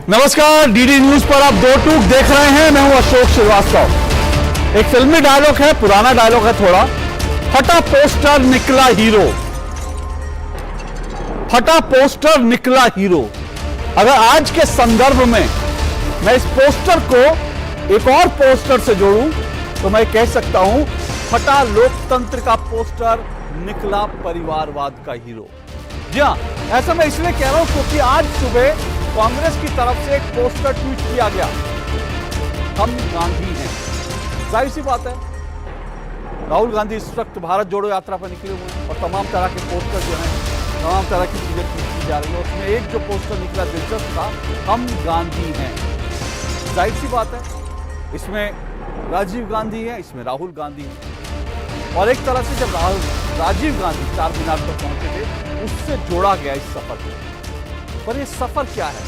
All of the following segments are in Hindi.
नमस्कार, डीडी न्यूज पर आप दो टूक देख रहे हैं। मैं हूं अशोक श्रीवास्तव। एक फिल्मी डायलॉग है, पुराना डायलॉग है थोड़ा। फटा पोस्टर निकला हीरो, फटा पोस्टर निकला हीरो। अगर आज के संदर्भ में मैं इस पोस्टर को एक और पोस्टर से जोड़ूं तो मैं कह सकता हूं फटा लोकतंत्र का पोस्टर निकला परिवारवाद का हीरो। जी हां, ऐसा मैं इसलिए कह रहा हूं क्योंकि आज सुबह कांग्रेस की तरफ से एक पोस्टर ट्वीट किया गया, हम गांधी हैं। जाहिर सी बात है, राहुल गांधी इस वक्त भारत जोड़ो यात्रा पर निकले हुए हैं और तमाम तरह के पोस्टर जो हैं, तमाम तरह की चीजें ट्वीट की जा रही है। उसमें एक जो पोस्टर निकला दिलचस्प था, हम गांधी हैं। जाहिर सी बात है, इसमें राजीव गांधी है, इसमें राहुल गांधी है। और एक तरह से जब राजीव गांधी चार मीनार पर पहुंचे थे, उससे जोड़ा गया इस सफर को। पर ये सफर क्या है?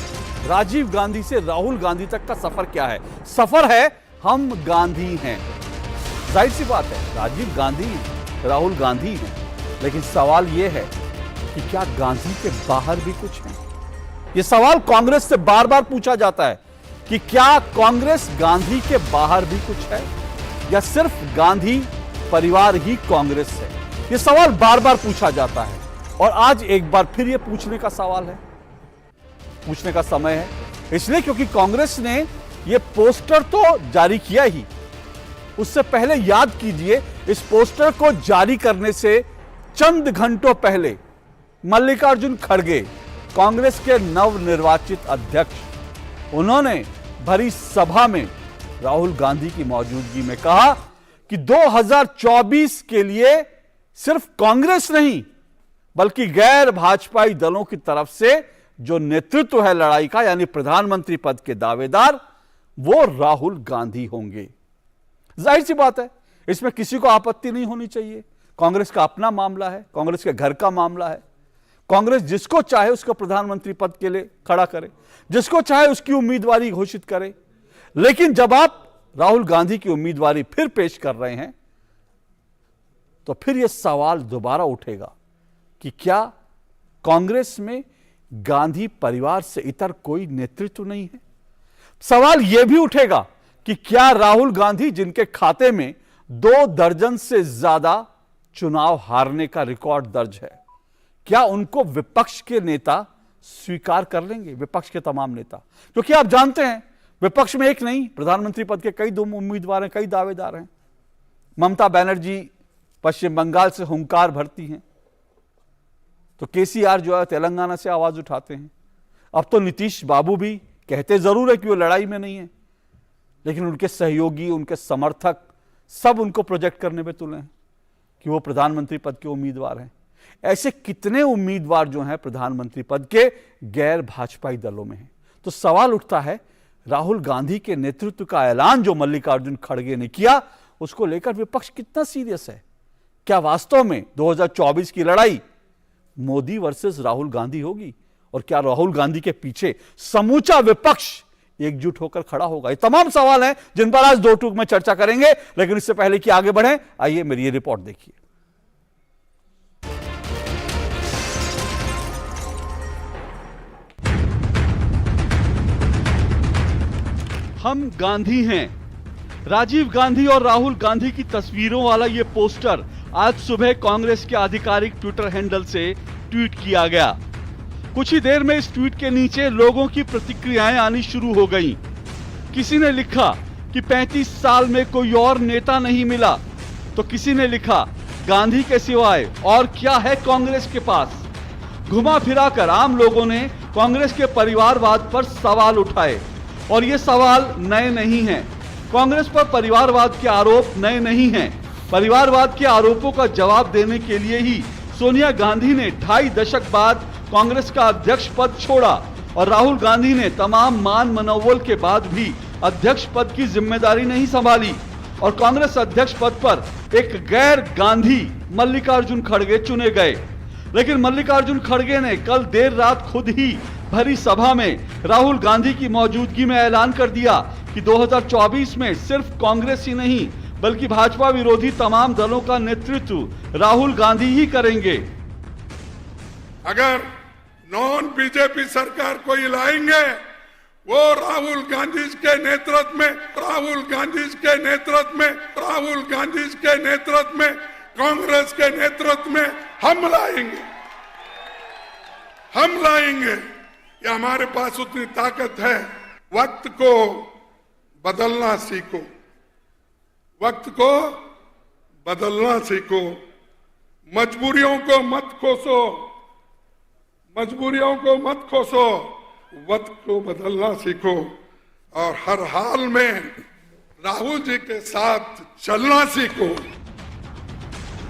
राजीव गांधी से राहुल गांधी तक का सफर क्या है? सफर है हम गांधी हैं। जाहिर सी बात है, राजीव गांधी हैं, राहुल गांधी हैं, लेकिन सवाल यह है कि क्या गांधी के बाहर भी कुछ है? यह सवाल कांग्रेस से बार बार पूछा जाता है कि क्या कांग्रेस गांधी के बाहर भी कुछ है या सिर्फ गांधी परिवार ही कांग्रेस है? यह सवाल बार बार पूछा जाता है और आज एक बार फिर यह पूछने का सवाल है, पूछने का समय है। इसलिए क्योंकि कांग्रेस ने यह पोस्टर तो जारी किया ही, उससे पहले याद कीजिए, इस पोस्टर को जारी करने से चंद घंटों पहले मल्लिकार्जुन खड़गे, कांग्रेस के नवनिर्वाचित अध्यक्ष, उन्होंने भरी सभा में राहुल गांधी की मौजूदगी में कहा कि 2024 के लिए सिर्फ कांग्रेस नहीं बल्कि गैर भाजपाई दलों की तरफ से जो नेतृत्व है लड़ाई का, यानी प्रधानमंत्री पद के दावेदार, वो राहुल गांधी होंगे। जाहिर सी बात है, इसमें किसी को आपत्ति नहीं होनी चाहिए। कांग्रेस का अपना मामला है, कांग्रेस के घर का मामला है। कांग्रेस जिसको चाहे उसको प्रधानमंत्री पद के लिए खड़ा करे, जिसको चाहे उसकी उम्मीदवारी घोषित करे। लेकिन जब आप राहुल गांधी की उम्मीदवारी फिर पेश कर रहे हैं तो फिर यह सवाल दोबारा उठेगा कि क्या कांग्रेस में गांधी परिवार से इतर कोई नेतृत्व नहीं है? सवाल यह भी उठेगा कि क्या राहुल गांधी, जिनके खाते में 2 दर्जन से ज्यादा चुनाव हारने का रिकॉर्ड दर्ज है, क्या उनको विपक्ष के नेता स्वीकार कर लेंगे? विपक्ष के तमाम नेता, क्योंकि आप जानते हैं विपक्ष में एक नहीं, प्रधानमंत्री पद के कई उम्मीदवार हैं, कई दावेदार हैं। ममता बनर्जी पश्चिम बंगाल से हुंकार भरती हैं, तो केसीआर जो है तेलंगाना से आवाज उठाते हैं। अब तो नीतीश बाबू भी कहते जरूर है कि वो लड़ाई में नहीं है, लेकिन उनके सहयोगी, उनके समर्थक सब उनको प्रोजेक्ट करने में तुले हैं कि वो प्रधानमंत्री पद के उम्मीदवार हैं। ऐसे कितने उम्मीदवार जो हैं प्रधानमंत्री पद के गैर भाजपाई दलों में हैं। तो सवाल उठता है, राहुल गांधी के नेतृत्व का ऐलान जो मल्लिकार्जुन खड़गे ने किया, उसको लेकर विपक्ष कितना सीरियस है? क्या वास्तव में 2024 की लड़ाई मोदी वर्सेस राहुल गांधी होगी? और क्या राहुल गांधी के पीछे समूचा विपक्ष एकजुट होकर खड़ा होगा? ये तमाम सवाल हैं जिन पर आज दो टूक में चर्चा करेंगे। लेकिन इससे पहले कि आगे बढ़ें, आइए मेरी ये रिपोर्ट देखिए। हम गांधी हैं। राजीव गांधी और राहुल गांधी की तस्वीरों वाला यह पोस्टर आज सुबह कांग्रेस के आधिकारिक ट्विटर हैंडल से ट्वीट किया गया। कुछ ही देर में इस ट्वीट के नीचे लोगों की प्रतिक्रियाएं आनी शुरू हो गईं। किसी ने लिखा कि 35 साल में कोई और नेता नहीं मिला, तो किसी ने लिखा गांधी के सिवाय और क्या है कांग्रेस के पास। घुमा फिराकर आम लोगों ने कांग्रेस के परिवारवाद पर सवाल उठाए और ये सवाल नए नहीं हैं। कांग्रेस पर परिवारवाद के आरोप नए नहीं हैं। परिवारवाद के आरोपों का जवाब देने के लिए ही सोनिया गांधी ने 2.5 दशक बाद कांग्रेस का अध्यक्ष पद छोड़ा और राहुल गांधी ने तमाम मान मनोबल के बाद भी अध्यक्ष पद की जिम्मेदारी नहीं संभाली और कांग्रेस अध्यक्ष पद पर एक गैर गांधी मल्लिकार्जुन खड़गे चुने गए। लेकिन मल्लिकार्जुन खड़गे ने कल देर रात खुद ही भरी सभा में राहुल गांधी की मौजूदगी में ऐलान कर दिया कि 2024 में सिर्फ कांग्रेस ही नहीं बल्कि भाजपा विरोधी तमाम दलों का नेतृत्व राहुल गांधी ही करेंगे। अगर नॉन बीजेपी सरकार कोई लाएंगे वो राहुल गांधी के नेतृत्व में कांग्रेस के नेतृत्व में हम लाएंगे। ये हमारे पास उतनी ताकत है। वक्त को बदलना सीखो, मजबूरियों को मत कोसो, वक्त को बदलना सीखो और हर हाल में राहुल जी के साथ चलना सीखो।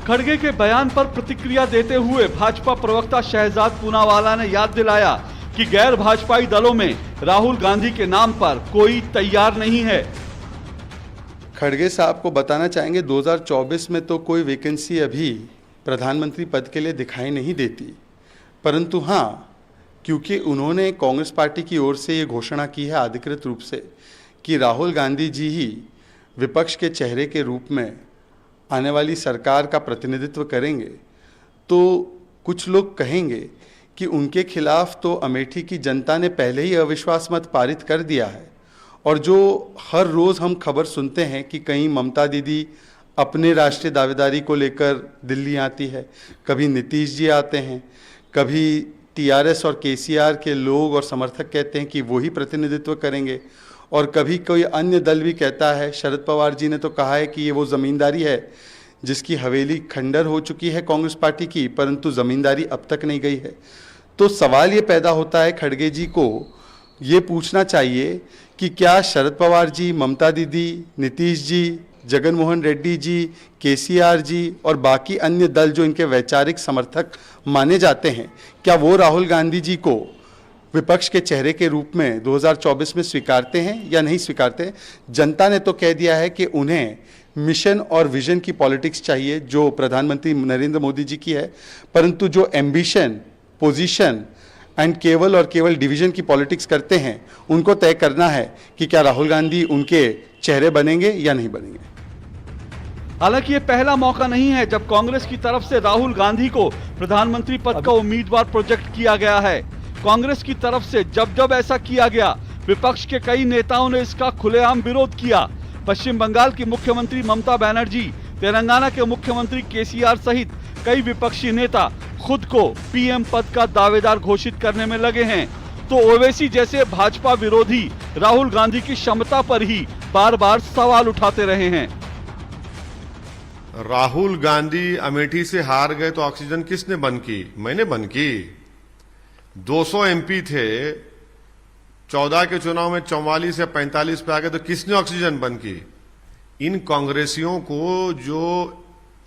खड़गे के बयान पर प्रतिक्रिया देते हुए भाजपा प्रवक्ता शहजाद पूनावाला ने याद दिलाया कि गैर भाजपाई दलों में राहुल गांधी के नाम पर कोई तैयार नहीं है। खड़गे साहब को बताना चाहेंगे 2024 में तो कोई वैकेंसी अभी प्रधानमंत्री पद के लिए दिखाई नहीं देती, परंतु हाँ, क्योंकि उन्होंने कांग्रेस पार्टी की ओर से ये घोषणा की है अधिकृत रूप से कि राहुल गांधी जी ही विपक्ष के चेहरे के रूप में आने वाली सरकार का प्रतिनिधित्व करेंगे, तो कुछ लोग कहेंगे कि उनके खिलाफ तो अमेठी की जनता ने पहले ही अविश्वास मत पारित कर दिया है। और जो हर रोज़ हम खबर सुनते हैं कि कहीं ममता दीदी अपने राष्ट्रीय दावेदारी को लेकर दिल्ली आती है, कभी नीतीश जी आते हैं, कभी टीआरएस और केसीआर के लोग और समर्थक कहते हैं कि वो ही प्रतिनिधित्व करेंगे, और कभी कोई अन्य दल भी कहता है, शरद पवार जी ने तो कहा है कि ये वो ज़मींदारी है जिसकी हवेली खंडर हो चुकी है कांग्रेस पार्टी की, परंतु ज़मींदारी अब तक नहीं गई है। तो सवाल ये पैदा होता है, खड़गे जी को ये पूछना चाहिए कि क्या शरद पवार जी, ममता दीदी, नीतीश जी, जगन मोहन रेड्डी जी, केसीआर जी और बाकी अन्य दल जो इनके वैचारिक समर्थक माने जाते हैं, क्या वो राहुल गांधी जी को विपक्ष के चेहरे के रूप में 2024 में स्वीकारते हैं या नहीं स्वीकारते? जनता ने तो कह दिया है कि उन्हें मिशन और विजन की पॉलिटिक्स चाहिए जो प्रधानमंत्री नरेंद्र मोदी जी की है, परंतु जो एम्बिशन, पोजीशन एंड केवल डिवीजन की पॉलिटिक्स करते हैं, उनको तय करना है कि क्या राहुल गांधी उनके चेहरे बनेंगे या नहीं बनेंगे। हालांकि ये पहला मौका नहीं है जब कांग्रेस की तरफ से राहुल गांधी को प्रधानमंत्री पद का उम्मीदवार प्रोजेक्ट किया गया है। कांग्रेस की तरफ से जब जब ऐसा किया गया, विपक्ष के कई नेताओं ने इसका खुलेआम विरोध किया। पश्चिम बंगाल की मुख्यमंत्री ममता बनर्जी, तेलंगाना के मुख्यमंत्री केसीआर सहित कई विपक्षी नेता खुद को पीएम पद का दावेदार घोषित करने में लगे हैं। तो ओवैसी जैसे भाजपा विरोधी राहुल गांधी की क्षमता पर ही बार बार सवाल उठाते रहे हैं। राहुल गांधी अमेठी से हार गए तो ऑक्सीजन किसने बंद की? मैंने बंद की। 200 एमपी थे, 14 के चुनाव में 44 या 45 पे आ गए तो किसने ऑक्सीजन बंद की? इन कांग्रेसियों को जो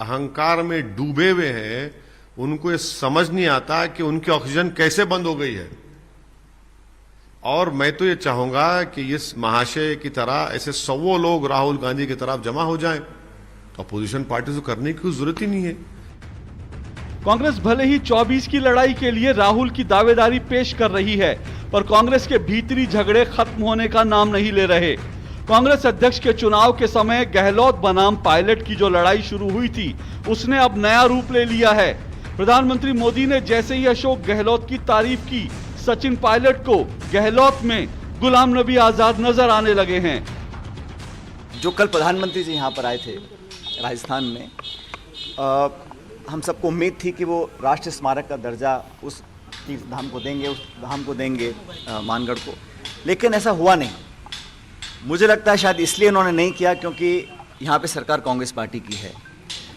अहंकार में डूबे हुए हैं, उनको ये समझ नहीं आता कि उनकी ऑक्सीजन कैसे बंद हो गई है। और मैं तो ये चाहूंगा कि इस महाशय की तरह ऐसे 100 लोग राहुल गांधी की तरफ जमा हो जाएं, तो अपोजिशन पार्टी से करने की जरूरत ही नहीं है। कांग्रेस भले ही 24 की लड़ाई के लिए राहुल की दावेदारी पेश कर रही है, पर कांग्रेस के भीतरी झगड़े खत्म होने का नाम नहीं ले रहे। कांग्रेस अध्यक्ष के चुनाव के समय गहलोत बनाम पायलट की जो लड़ाई शुरू हुई थी, उसने अब नया रूप ले लिया है। प्रधानमंत्री मोदी ने जैसे ही अशोक गहलोत की तारीफ की, सचिन पायलट को गहलोत में गुलाम नबी आजाद नजर आने लगे हैं। जो कल प्रधानमंत्री जी यहाँ पर आए थे राजस्थान में, हम सबको उम्मीद थी कि वो राष्ट्रीय स्मारक का दर्जा उस तीर्थ धाम को देंगे, उस धाम को देंगे मानगढ़ को, लेकिन ऐसा हुआ नहीं। मुझे लगता है शायद इसलिए उन्होंने नहीं किया क्योंकि यहाँ पे सरकार कांग्रेस पार्टी की है।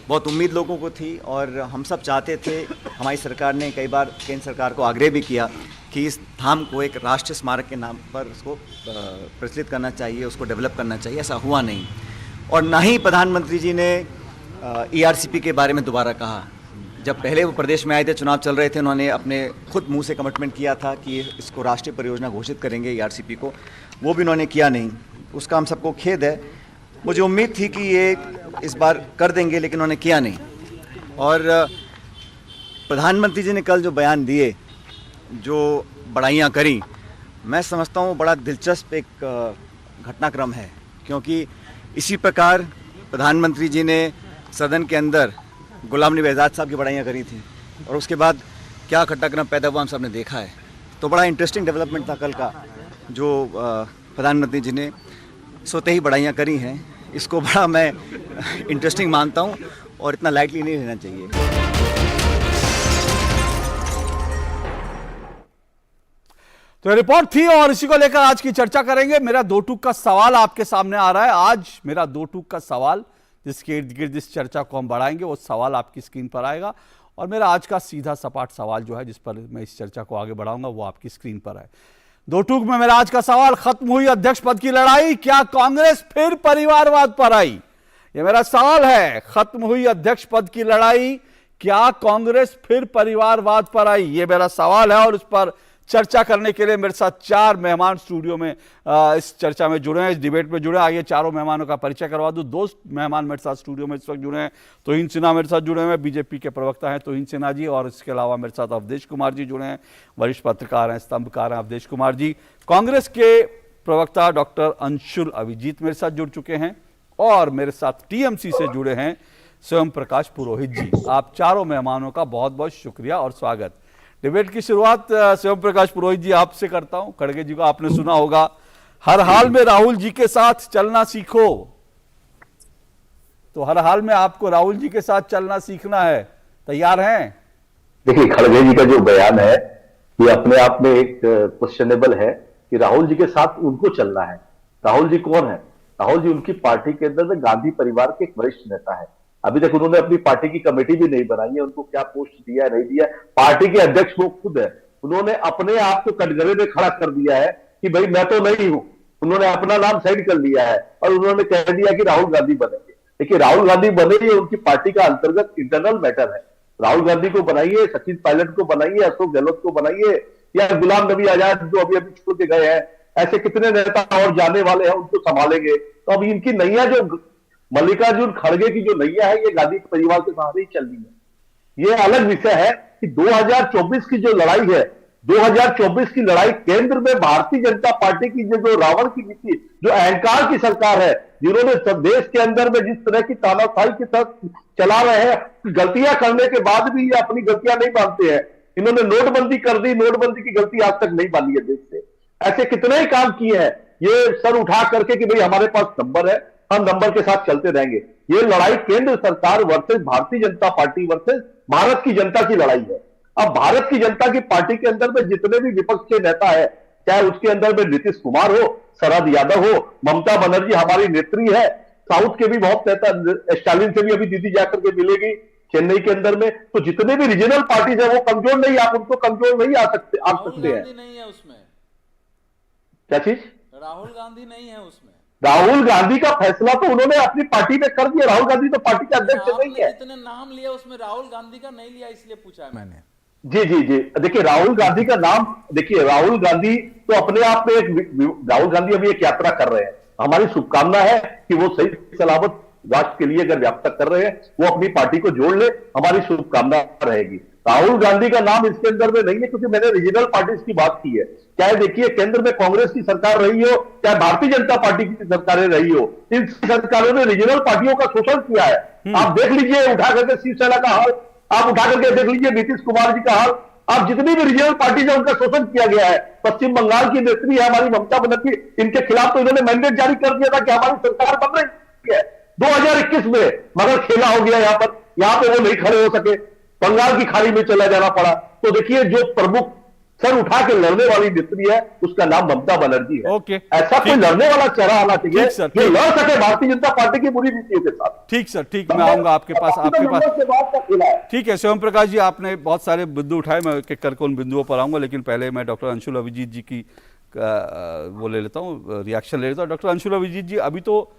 बहुत उम्मीद लोगों को थी और हम सब चाहते थे, हमारी सरकार ने कई बार केंद्र सरकार को आग्रह भी किया कि इस धाम को एक राष्ट्रीय स्मारक के नाम पर उसको प्रचलित करना चाहिए, उसको डेवलप करना चाहिए। ऐसा हुआ नहीं, और ना ही प्रधानमंत्री जी ने ERCP के बारे में दोबारा कहा। जब पहले वो प्रदेश में आए थे, चुनाव चल रहे थे, उन्होंने अपने खुद मुंह से कमिटमेंट किया था कि इसको राष्ट्रीय परियोजना घोषित करेंगे ERCP को, वो भी उन्होंने किया नहीं। उसका हम सबको खेद है। मुझे उम्मीद थी कि ये इस बार कर देंगे, लेकिन उन्होंने किया नहीं। और प्रधानमंत्री जी ने कल जो बयान दिए, जो बड़ाइयाँ करी, मैं समझता हूँ बड़ा दिलचस्प एक घटनाक्रम है, क्योंकि इसी प्रकार प्रधानमंत्री जी ने सदन के अंदर गुलाम नबी आज़ाद साहब की बड़ाइयाँ करी थी, और उसके बाद क्या घटनाक्रम पैदा हुआ हम सब ने देखा है। तो बड़ा इंटरेस्टिंग डेवलपमेंट था कल का। जो प्रधानमंत्री जी ने स्वतः ही बड़ाइयाँ करी हैं, इसको बड़ा मैं इंटरेस्टिंग मानता हूँ और इतना लाइटली नहीं लेना चाहिए। तो रिपोर्ट थी और इसी को लेकर आज की चर्चा करेंगे। मेरा दो टूक का सवाल आपके सामने आ रहा है। आज मेरा दो टूक का सवाल जिसके इर्द गिर्द इस चर्चा को हम बढ़ाएंगे, वो सवाल आपकी स्क्रीन पर आएगा और मेरा आज का सीधा सपाट सवाल जो है जिस पर मैं इस चर्चा को आगे बढ़ाऊंगा वो आपकी स्क्रीन पर है। दो टूक में मेरा आज का सवाल, खत्म हुई अध्यक्ष पद की लड़ाई, क्या कांग्रेस फिर परिवारवाद पर आई? यह मेरा सवाल है। खत्म हुई अध्यक्ष पद की लड़ाई, क्या कांग्रेस फिर परिवारवाद पर आई? यह मेरा सवाल है और उस पर चर्चा करने के लिए मेरे साथ चार मेहमान स्टूडियो में इस चर्चा में जुड़े हैं, इस डिबेट में जुड़े हैं। आइए चारों मेहमानों का परिचय करवा दूं। दो मेहमान मेरे साथ स्टूडियो में इस वक्त जुड़े हैं। तोहिन सिन्हा मेरे साथ जुड़े हैं, बीजेपी के प्रवक्ता हैं तोहिन सिन्हा जी, और इसके अलावा मेरे साथ अवधेश कुमार जी जुड़े हैं, वरिष्ठ पत्रकार हैं, स्तंभकार हैं अवधेश कुमार जी। कांग्रेस के प्रवक्ता डॉक्टर अंशुल अभिजीत मेरे साथ जुड़ चुके हैं और मेरे साथ टीएमसी से जुड़े हैं स्वयं प्रकाश पुरोहित जी। आप चारों मेहमानों का बहुत बहुत शुक्रिया और स्वागत। डिबेट की शुरुआत स्वयं प्रकाश पुरोहित जी आपसे करता हूं। खड़गे जी को आपने सुना होगा, हर हाल में राहुल जी के साथ चलना सीखो। तो हर हाल में आपको राहुल जी के साथ चलना सीखना है, तैयार हैं? देखिए, खड़गे जी का जो बयान है ये अपने आप में एक क्वेश्चनेबल है कि राहुल जी के साथ उनको चलना है। राहुल जी कौन है? राहुल जी उनकी पार्टी के अंदर गांधी परिवार के एक वरिष्ठ नेता है। अभी तक उन्होंने अपनी पार्टी की कमेटी भी नहीं बनाई है, उनको क्या पोस्ट दिया है नहीं दिया, पार्टी के अध्यक्ष वो खुद है। उन्होंने अपने आप को कटघरे में खड़ा कर दिया है कि भाई मैं तो नहीं हूं। उन्होंने अपना नाम साइड कर लिया है और उन्होंने कह दिया कि राहुल गांधी बनेंगे। देखिए, राहुल गांधी बने ये उनकी पार्टी का अंतर्गत इंटरनल मैटर है। राहुल गांधी को बनाइए, सचिन पायलट को बनाइए, अशोक गहलोत को बनाइए, या गुलाम नबी आजाद जो अभी छोड़ के गए हैं, ऐसे कितने नेता और जाने वाले हैं, उनको संभालेंगे। तो अब इनकी नैया जो मल्लिकार्जुन खड़गे की जो नैया है ये गांधी परिवार के सहारे ही चल रही है। ये अलग विषय है कि 2024 की जो लड़ाई है, 2024 की लड़ाई केंद्र में भारतीय जनता पार्टी की जो रावण की नीति, जो अहंकार की सरकार है, जिन्होंने देश के अंदर में जिस तरह की तानाशाही के साथ चला रहे हैं, गलतियां करने के बाद भी ये अपनी गलतियां नहीं मानते हैं। इन्होंने नोटबंदी कर दी, नोटबंदी की गलती आज तक नहीं मानी है देश से। ऐसे कितने ही काम किए हैं ये सर उठा करके कि भाई हमारे पास नंबर है, हम नंबर के साथ चलते रहेंगे। ये लड़ाई केंद्र सरकार versus Bharatiya Janata party versus Bharat की जनता की लड़ाई है। अब भारत की जनता की पार्टी के अंदर में जितने भी विपक्ष के नेता है, चाहे उसके अंदर में नीतीश कुमार हो, शरद यादव हो, ममता बनर्जी हमारी नेत्री है, साउथ के भी बहुत नेता, स्टालिन से भी अभी दीदी जाकर के मिलेगी चेन्नई के अंदर में। तो जितने भी रीजनल पार्टीज है वो कमजोर नहीं, आप उनको कमजोर नहीं आ सकते हैं। नहीं है उसमें क्या चीज? राहुल गांधी नहीं है उसमें। राहुल गांधी का फैसला तो उन्होंने अपनी पार्टी में कर दिया। राहुल गांधी तो पार्टी के अध्यक्ष नहीं है। जितने नाम लिया उसमें राहुल गांधी का नहीं लिया, इसलिए पूछा है मैंने। जी जी जी, देखिए राहुल गांधी का नाम, देखिए राहुल गांधी तो अपने आप में राहुल गांधी अभी एक यात्रा कर रहे हैं। हमारी शुभकामना है कि वो सही सलामत राष्ट्र के लिए अगर यात्रा कर रहे हैं, वो अपनी पार्टी को जोड़ ले, हमारी शुभकामना रहेगी। राहुल गांधी का नाम इसके अंदर में नहीं है, क्योंकि मैंने रीजनल पार्टीज की बात की है। चाहे देखिए केंद्र में कांग्रेस की सरकार रही हो, चाहे भारतीय जनता पार्टी की सरकारें रही हो, इन सरकारों ने रीजनल पार्टियों का शोषण किया है। आप देख लीजिए उठा करके शिवसेना का हाल, आप उठा करके देख लीजिए नीतीश कुमार जी का हाल, आप जितनी भी रीजनल पार्टीज है उनका शोषण किया गया है। पश्चिम बंगाल की नेत्री है हमारी ममता बनर्जी, इनके खिलाफ तो इन्होंने मैंडेट जारी कर दिया था कि हमारी सरकार बन रही है 2021 में, मगर खेला हो गया यहाँ पर। यहाँ पे वो नहीं खड़े हो सके, बंगाल की खाड़ी में चला जाना पड़ा। तो देखिए जो प्रमुख सर उठा के लड़ने वाली नेत्री है उसका नाम ममता बनर्जी है। ओके, ऐसा कोई लड़ने वाला चेहरा आना चाहिए जो लड़ सके भारतीय जनता पार्टी की बुरी नीतियों के साथ। ठीक सर, ठीक, मैं आऊंगा आपके पास। ठीक है स्वयं प्रकाश जी, आपने बहुत सारे बिंदु उठाए, मैं एक करके उन बिंदुओं पर आऊंगा, लेकिन पहले मैं डॉक्टर अंशुल अभिजीत जी की वो ले लेता हूँ, रिएक्शन ले लेता हूँ। डॉक्टर अंशुल अभिजीत जी, अभी तो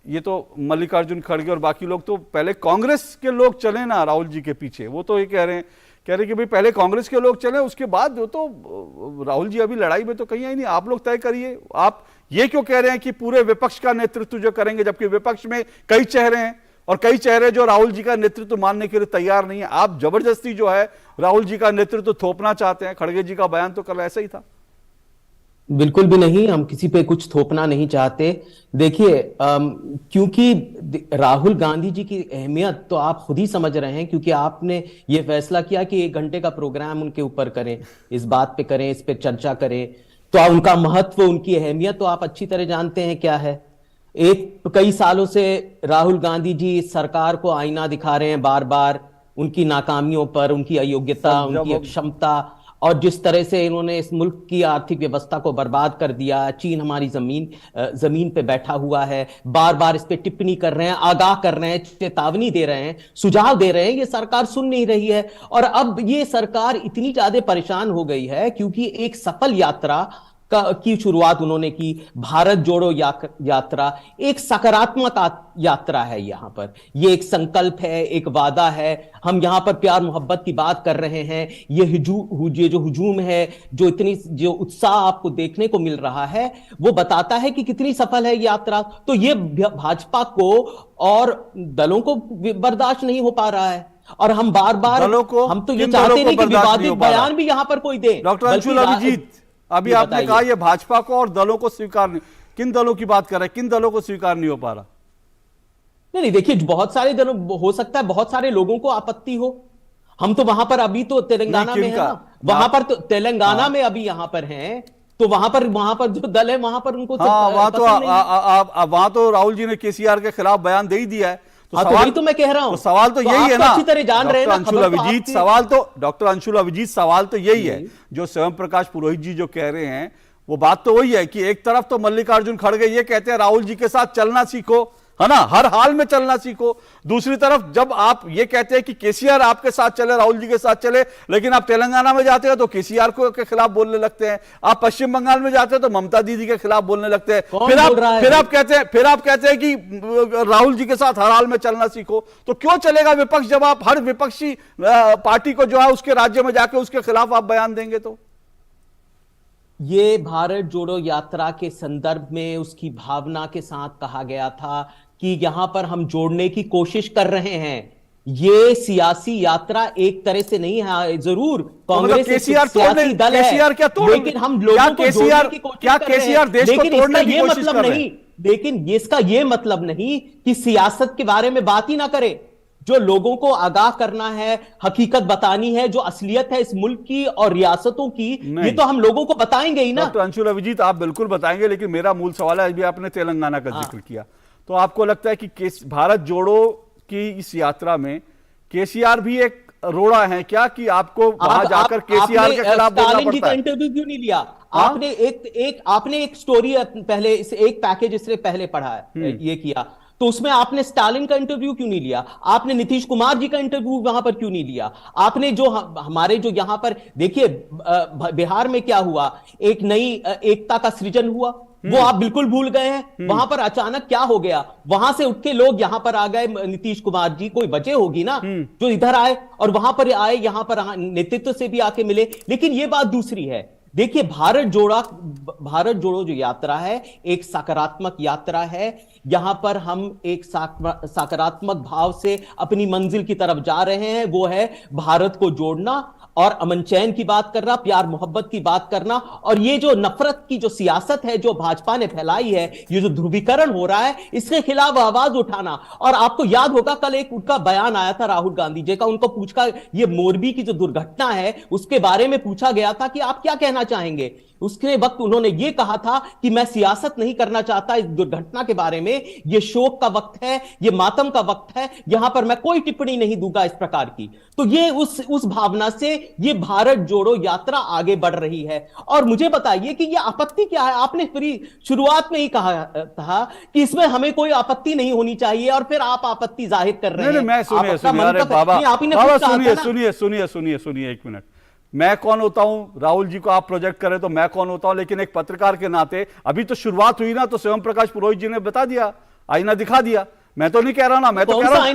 ये तो मल्लिकार्जुन खड़गे और बाकी लोग तो पहले कांग्रेस के लोग चले ना राहुल जी के पीछे, वो तो ये कह रहे हैं कि भाई पहले कांग्रेस के लोग चले, उसके बाद वो तो राहुल जी अभी लड़ाई में तो कहीं आई नहीं। आप लोग तय करिए, आप ये क्यों कह रहे हैं कि पूरे विपक्ष का नेतृत्व जो करेंगे, जबकि विपक्ष में कई चेहरे हैं और कई चेहरे जो राहुल जी का नेतृत्व मानने के लिए तैयार नहीं है। आप जबरदस्ती जो है राहुल जी का नेतृत्व थोपना चाहते हैं। खड़गे जी का बयान तो कल ऐसा ही था। बिल्कुल भी नहीं, हम किसी पे कुछ थोपना नहीं चाहते। देखिए क्योंकि राहुल गांधी जी की अहमियत तो आप खुद ही समझ रहे हैं, क्योंकि आपने ये फैसला किया कि 1 घंटे का प्रोग्राम उनके ऊपर करें, इस बात पे करें, इस पे चर्चा करें। तो उनका महत्व, उनकी अहमियत तो आप अच्छी तरह जानते हैं क्या है। कई सालों से राहुल गांधी जी इस सरकार को आईना दिखा रहे हैं बार बार, उनकी नाकामियों पर, उनकी अयोग्यता, उनकी अक्षमता, और जिस तरह से इन्होंने इस मुल्क की आर्थिक व्यवस्था को बर्बाद कर दिया। चीन हमारी जमीन पे बैठा हुआ है, बार बार इस पे टिप्पणी कर रहे हैं, आगाह कर रहे हैं, चेतावनी दे रहे हैं, सुझाव दे रहे हैं, ये सरकार सुन नहीं रही है। और अब ये सरकार इतनी ज्यादा परेशान हो गई है क्योंकि एक सफल यात्रा की शुरुआत उन्होंने की, भारत जोड़ो यात्रा एक सकारात्मक यात्रा है। यहां पर ये एक संकल्प है, एक वादा है। हम यहां पर प्यार मोहब्बत की बात कर रहे हैं। ये जो हुजूम है, जो उत्साह आपको देखने को मिल रहा है, वो बताता है कि कितनी सफल है यात्रा। तो ये भाजपा को और दलों को बर्दाश्त नहीं हो पा रहा है। और हम बार बार हम तो ये चाहते नहीं कि विवादित बयान भी यहां पर कोई दे। डॉक्टर अंशुल अभिजीत, अभी आपने कहा ये भाजपा को और दलों को स्वीकार नहीं, किन दलों की बात कर रहे हैं, किन दलों को स्वीकार नहीं हो पा रहा? नहीं, देखिए, बहुत सारे दलों, हो सकता है बहुत सारे लोगों को आपत्ति हो। हम तो वहां पर अभी तो तेलंगाना में है ना, वहां पर तो तेलंगाना में अभी यहां पर हैं, तो वहां पर जो दल है वहां पर उनको वहां तो राहुल जी ने केसीआर के खिलाफ बयान दे ही दिया है। तो मैं कह रहा हूं, तो सवाल तो यही है ना, अच्छी तरह जान रहे हैं ना अंशुल अभिजीत, डॉक्टर अंशुल अभिजीत, सवाल तो यही है जो स्वयं प्रकाश पुरोहित जी जो कह रहे हैं, वो बात तो वही है कि एक तरफ तो मल्लिकार्जुन खड़गे ये कहते हैं राहुल जी के साथ चलना सीखो, है ना, हर हाल में चलना सीखो। दूसरी तरफ जब आप ये कहते हैं कि केसीआर आपके साथ चले, राहुल जी के साथ चले, लेकिन आप तेलंगाना में जाते हो तो केसीआर के खिलाफ बोलने लगते हैं। आप पश्चिम बंगाल में जाते हो तो ममता दीदी के खिलाफ बोलने लगते हैं। फिर आप कहते हैं कि राहुल जी के साथ हर हाल में चलना सीखो। तो क्यों चलेगा विपक्ष जब आप हर विपक्षी पार्टी को जो है उसके राज्य में जाके उसके खिलाफ आप बयान देंगे? तो ये भारत जोड़ो यात्रा के संदर्भ में उसकी भावना के साथ कहा गया था कि यहां पर हम जोड़ने की कोशिश कर रहे हैं। ये सियासी यात्रा एक तरह से नहीं है, जरूर कांग्रेस सियासी दल है, लेकिन हम लोगों को जोड़ने की कोशिश कर रहे हैं। लेकिन इसका ये मतलब नहीं, लेकिन इसका ये मतलब नहीं कि सियासत के बारे में बात ही ना करें। जो लोगों को आगाह करना है, हकीकत बतानी है, जो असलियत है इस मुल्क की और रियासतों की, ये तो हम लोगों को बताएंगे ही ना। डॉक्टर अंशुल अभिजीत, आप बिल्कुल बताएंगे, लेकिन मेरा मूल सवाल है, अभी आपने तेलंगाना का जिक्र किया, तो आपको लगता है कि भारत जोड़ो की इस यात्रा में केसीआर भी एक रोड़ा है क्या, कि आपको वहां जाकर केसीआर के खिलाफ बोलना पड़ता है? इंटरव्यू क्यों नहीं लिया? आपने एक स्टोरी पहले, एक पैकेज इससे पहले पढ़ा है, ये किया, तो उसमें आपने स्टालिन का इंटरव्यू क्यों नहीं लिया? आपने नीतीश कुमार जी का इंटरव्यू वहां पर क्यों नहीं लिया? आपने जो हमारे जो यहां पर देखिए बिहार में क्या हुआ, एक नई एकता का सृजन हुआ, वो आप बिल्कुल भूल गए हैं। वहां पर अचानक क्या हो गया, वहां से उठ के लोग यहां पर आ गए। नीतीश कुमार जी कोई वजह होगी ना जो इधर आए, और वहां पर आए, यहां पर नेतृत्व से भी आके मिले। लेकिन ये बात दूसरी है। देखिए, भारत जोड़ो जो यात्रा है एक सकारात्मक यात्रा है। यहां पर हम एक सकारात्मक भाव से अपनी मंजिल की तरफ जा रहे हैं, वो है भारत को जोड़ना और अमन चैन की बात करना, प्यार मोहब्बत की बात करना। और ये जो नफरत की जो सियासत है जो भाजपा ने फैलाई है, ये जो ध्रुवीकरण हो रहा है, इसके खिलाफ आवाज उठाना। और आपको याद होगा कल एक उनका बयान आया था राहुल गांधी जी का, उनको पूछा, ये मोरबी की जो दुर्घटना है उसके बारे में पूछा गया था कि आप क्या कहना चाहेंगे। उसके वक्त उन्होंने ये कहा था कि मैं सियासत नहीं करना चाहता इस दुर्घटना के बारे में, ये शोक का वक्त है, ये मातम का वक्त है, यहां पर मैं कोई टिप्पणी नहीं दूंगा इस प्रकार की। तो ये उस भावना से ये भारत जोड़ो यात्रा आगे बढ़ रही है। और मुझे बताइए कि ये आपत्ति क्या है? आपने शुरुआत में ही कहा था कि इसमें हमें कोई आपत्ति नहीं होनी चाहिए, और फिर आप आपत्ति जाहिर कर रहे हैं। सुनिए एक मिनट, मैं कौन होता हूं राहुल जी को आप प्रोजेक्ट करें तो मैं कौन होता हूं, लेकिन एक पत्रकार के नाते अभी तो शुरुआत हुई ना, तो स्वयं प्रकाश पुरोहित जी ने बता दिया, आईना दिखा दिया। मैं तो नहीं कह रहा ना, मैं तो कह रहा हूं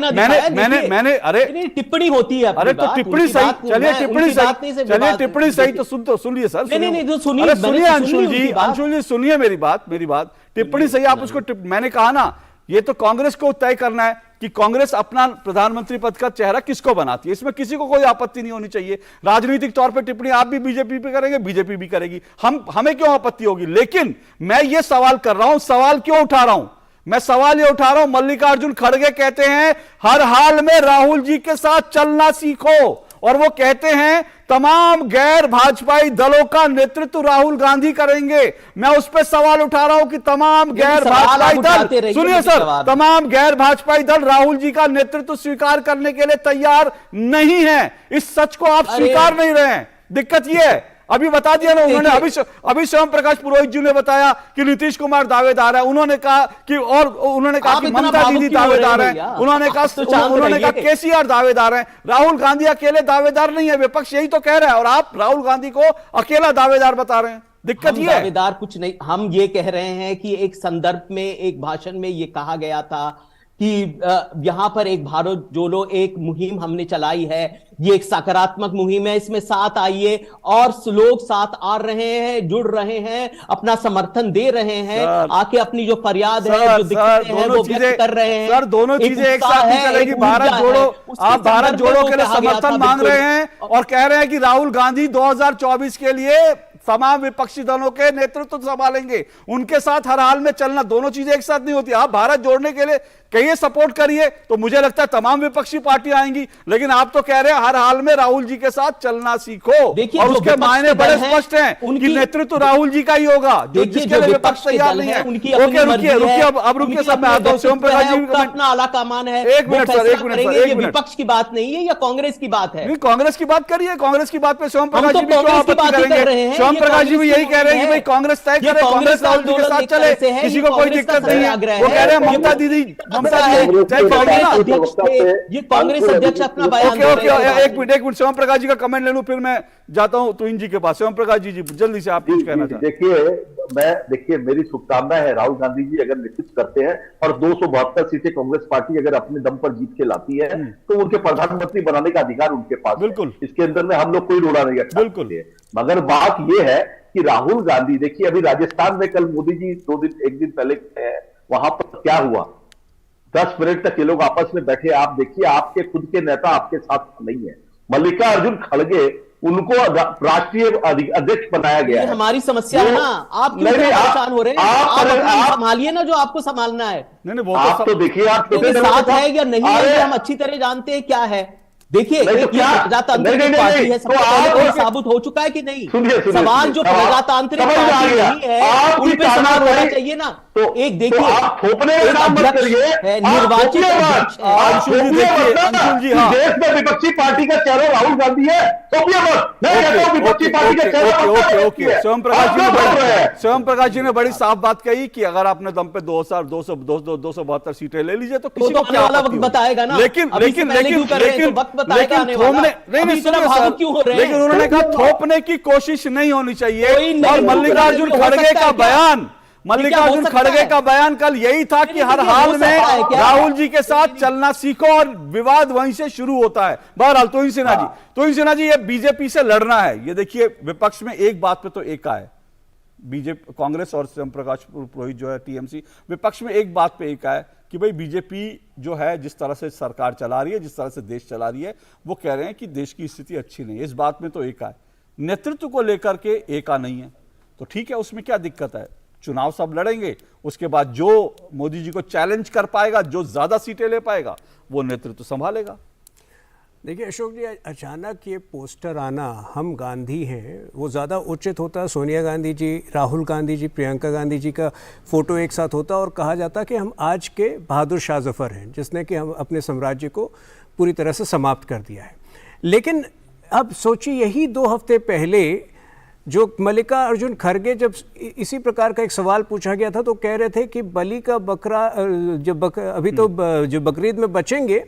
मैंने अरे टिप्पणी होती है, अरे तो टिप्पणी सही, चलिए टिप्पणी सही तो सुनिए सर, सुनिए अंशुल जी सुनिए मेरी बात, टिप्पणी सही, आप उसको मैंने कहा ना, ये तो कांग्रेस को तय करना है कि कांग्रेस अपना प्रधानमंत्री पद का चेहरा किसको बनाती है, इसमें किसी को कोई आपत्ति नहीं होनी चाहिए। राजनीतिक तौर पे टिप्पणी आप भी बीजेपी पे करेंगे, बीजेपी भी करेगी, हमें क्यों आपत्ति होगी। लेकिन मैं ये सवाल कर रहा हूं, सवाल क्यों उठा रहा हूं, मैं सवाल ये उठा रहा हूं, मल्लिकार्जुन खड़गे कहते हैं हर हाल में राहुल जी के साथ चलना सीखो, और वो कहते हैं तमाम गैर भाजपाई दलों का नेतृत्व राहुल गांधी करेंगे। मैं उस पर सवाल उठा रहा हूं कि तमाम गैर भाजपाई दल, सुनिए सर, तमाम गैर भाजपाई दल राहुल जी का नेतृत्व स्वीकार करने के लिए तैयार नहीं है। इस सच को आप स्वीकार नहीं रहे हैं, दिक्कत यह है। अभी बता दिया ना उन्होंने, अभी स्वयं प्रकाश पुरोहित जी ने बताया कि नीतीश कुमार दावेदार है, उन्होंने कहा कि, और उन्होंने कहा कि ममता दीदी दावेदार है, उन्होंने कहा केसीआर दावेदार है, राहुल गांधी अकेले दावेदार नहीं है, विपक्ष यही तो कह रहा है, और आप राहुल गांधी को अकेला दावेदार बता रहे हैं। दिक्कत ये है, दावेदार कुछ नहीं, हम ये कह रहे हैं कि एक संदर्भ में, एक भाषण में ये कहा गया था कि यहां पर एक भारत जोड़ो एक मुहिम हमने चलाई है, ये एक सकारात्मक मुहिम है, इसमें साथ आइए, और लोग साथ आ रहे हैं, जुड़ रहे हैं, अपना समर्थन दे रहे हैं, आके अपनी जो फरियाद है, जो दिक्कतें हैं वो व्यक्त कर रहे हैं। सर दोनों चीजें एक साथ नहीं चलेगी। भारत जोड़ो, आप भारत जोड़ो के लिए समर्थन मांग रहे हैं और कह रहे हैं कि राहुल गांधी 2024 के लिए तमाम विपक्षी दलों के नेतृत्व संभालेंगे, उनके साथ हर हाल में चलना, दोनों चीजें एक साथ नहीं होती। आप भारत जोड़ने के लिए कहिए, सपोर्ट करिए, तो मुझे लगता है तमाम विपक्षी पार्टियां आएंगी, लेकिन आप तो कह रहे हैं हर हाल में राहुल जी के साथ चलना सीखो, और उसके मायने बड़े स्पष्ट हैं कि नेतृत्व राहुल जी का ही होगा, जो जिसके लिए विपक्ष तैयार नहीं है। ओके, रुकिए, अब रुकिए सब, मैं आता हूं। शिवम प्रकाश जी का अपना आला कमान है, एक मिनट सर, एक मिनट, ये विपक्ष की बात नहीं है, या कांग्रेस की बात है? नहीं, कांग्रेस की बात करिए, कांग्रेस की बात पे शिवम प्रकाश जी भी क्यों आपत्ति करेंगे? शिवम प्रकाश जी भी यही कह रहे हैं कि भाई कांग्रेस तय करे, कांग्रेस राहुल जी के साथ चले, किसी को कोई दिक्कत नहीं है। वो कह रहे हैं ममता दीदी ये कांग्रेस अध्यक्ष अपना बयान। एक मिनट शिवम प्रकाश जी का कमेंट ले लूं, फिर मैं जाता हूं तुहिन जी के पास। शिवम प्रकाश जी जल्दी से आप कुछ कहना चाहते हैं? देखिए मेरी शुभकामना है, राहुल गांधी जी अगर नेतृत्व करते हैं और 272 सीटें कांग्रेस पार्टी अगर अपने दम पर जीत के लाती है, तो उनके प्रधानमंत्री बनाने का अधिकार उनके पास बिल्कुल, इसके अंदर में हम लोग कोई रोड़ा नहीं रखते। बिल्कुल, मगर बात यह है कि राहुल गांधी, देखिए अभी राजस्थान में कल मोदी जी एक दिन पहले वहां पर क्या हुआ, 10 मिनट तक ये लोग आपस में बैठे, आप देखिए आपके खुद के नेता आपके साथ नहीं है। मल्लिकार्जुन खड़गे, उनको राष्ट्रीय अध्यक्ष बनाया गया है। हमारी समस्या है ना, आप क्यों परेशान हो रहे हैं? आप संभालिए ना जो आपको संभालना है। नहीं, वो आप तो देखिए, आप साथ है या नहीं है, हम अच्छी तरह जानते हैं क्या है। देखिए प्रजातांत्रिक पार्टी है, सबसे पहले साबित हो चुका है कि नहीं? सवाल जो प्रजातांत्रिक पार्टी नहीं है उन पे सवाल होना चाहिए ना। तो एक देखिए, निर्वाचित देश में विपक्षी पार्टी का चेहरा राहुल गांधी है, तो विपक्षी पार्टी का चेहरा शिवम प्रकाश जी ने बड़ी साफ बात कही कि अगर आपने दम पे 272 सीटें ले लीजिए तो किसी को क्या वक्त बताएगा ना। लेकिन उन्होंने कहा थोपने की कोशिश नहीं होनी चाहिए। और मल्लिकार्जुन खड़गे का बयान कल यही था कि हर हाल में राहुल जी के साथ चलना सीखो, और विवाद वहीं से शुरू होता है। बहरहाल तुहिन सिन्हा जी, ये बीजेपी से लड़ना है, ये देखिए विपक्ष में एक बात पे तो एका है, बीजेपी, कांग्रेस और शिवम प्रकाश पुरोहित जो है टीएमसी, विपक्ष में एक बात पे एका है कि भाई बीजेपी जो है जिस तरह से सरकार चला रही है, जिस तरह से देश चला रही है, वो कह रहे हैं कि देश की स्थिति अच्छी नहीं है। इस बात में तो एका है, नेतृत्व को लेकर के एका नहीं है। तो ठीक है, उसमें क्या दिक्कत है? चुनाव सब लड़ेंगे, उसके बाद जो मोदी जी को चैलेंज कर पाएगा, जो ज्यादा सीटें ले पाएगा, वो नेतृत्व संभालेगा। देखिए अशोक जी, अचानक ये पोस्टर आना, हम गांधी हैं, वो ज़्यादा उचित होता। सोनिया गांधी जी, राहुल गांधी जी, प्रियंका गांधी जी का फोटो एक साथ होता और कहा जाता कि हम आज के बहादुर शाह जफर हैं, जिसने कि हम अपने साम्राज्य को पूरी तरह से समाप्त कर दिया है। लेकिन अब सोचिए, यही 2 हफ्ते पहले जो मल्लिकार्जुन खड़गे, जब इसी प्रकार का एक सवाल पूछा गया था, तो कह रहे थे कि बलि का बकरा अभी तो जो बकरीद में बचेंगे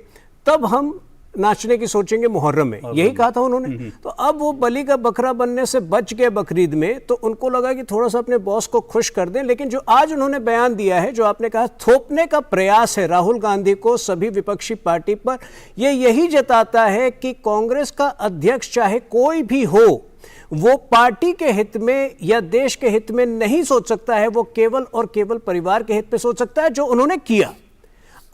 तब हम नाचने की सोचेंगे मुहर्रम में, यही कहा था उन्होंने। तो अब वो बलि का बकरा बनने से बच गए बकरीद में, तो उनको लगा कि थोड़ा सा अपने बॉस को खुश कर दें। लेकिन जो आज उन्होंने बयान दिया है, जो आपने कहा थोपने का प्रयास है राहुल गांधी को सभी विपक्षी पार्टी पर, ये यही जताता है कि कांग्रेस का अध्यक्ष चाहे कोई भी हो, वो पार्टी के हित में या देश के हित में नहीं सोच सकता है, वो केवल और केवल परिवार के हित में सोच सकता है, जो उन्होंने किया।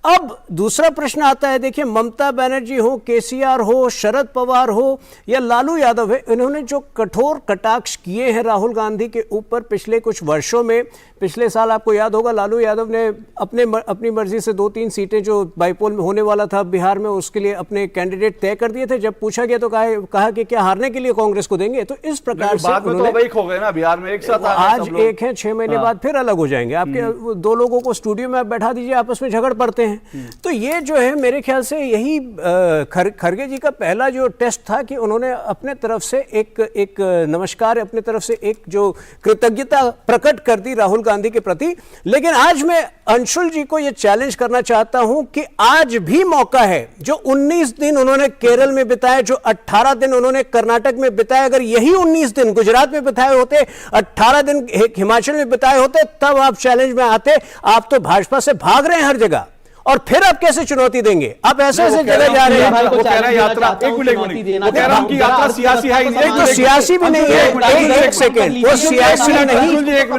अब दूसरा प्रश्न आता है, देखिए ममता बनर्जी हो, केसीआर हो, शरद पवार हो या लालू यादव है, इन्होंने जो कठोर कटाक्ष किए हैं राहुल गांधी के ऊपर पिछले कुछ वर्षों में, पिछले साल आपको याद होगा लालू यादव ने अपनी मर्जी से 2-3 सीटें जो बाईपोल में होने वाला था बिहार में, उसके लिए अपने कैंडिडेट तय कर दिए थे। जब पूछा गया तो कहा कि क्या हारने के लिए कांग्रेस को देंगे। तो इस प्रकार से तो एक हो गए ना बिहार में, एक साथ आज एक है, 6 महीने बाद फिर अलग हो जाएंगे। आपके 2 लोगों को स्टूडियो में आप बैठा दीजिए, आपस में झगड़ पड़ते हैं। तो ये जो है मेरे ख्याल से यही खड़गे जी का पहला जो टेस्ट था कि उन्होंने अपने तरफ से एक नमस्कार, अपने तरफ से एक जो कृतज्ञता प्रकट कर दी राहुल गांधी के प्रति। लेकिन आज मैं अंशुल जी को यह चैलेंज करना चाहता हूं कि आज भी मौका है, जो 19 दिन उन्होंने केरल में बिताए, जो 18 दिन उन्होंने कर्नाटक में बिताए, अगर यही 19 दिन गुजरात में बिताए होते, 18 दिन हिमाचल में बिताए होते, तब आप चैलेंज में आते। आप तो भाजपा से भाग रहे हैं हर जगह, और फिर आप कैसे चुनौती देंगे? आप ऐसे जगह जा रहे हैं। वो कह रहे हैं यात्रा, एक मिनट, वो कह रहा हूं कि यात्रा सियासी है, एक तो सियासी भी नहीं है। एक सेकंड, वो सियासी नहीं,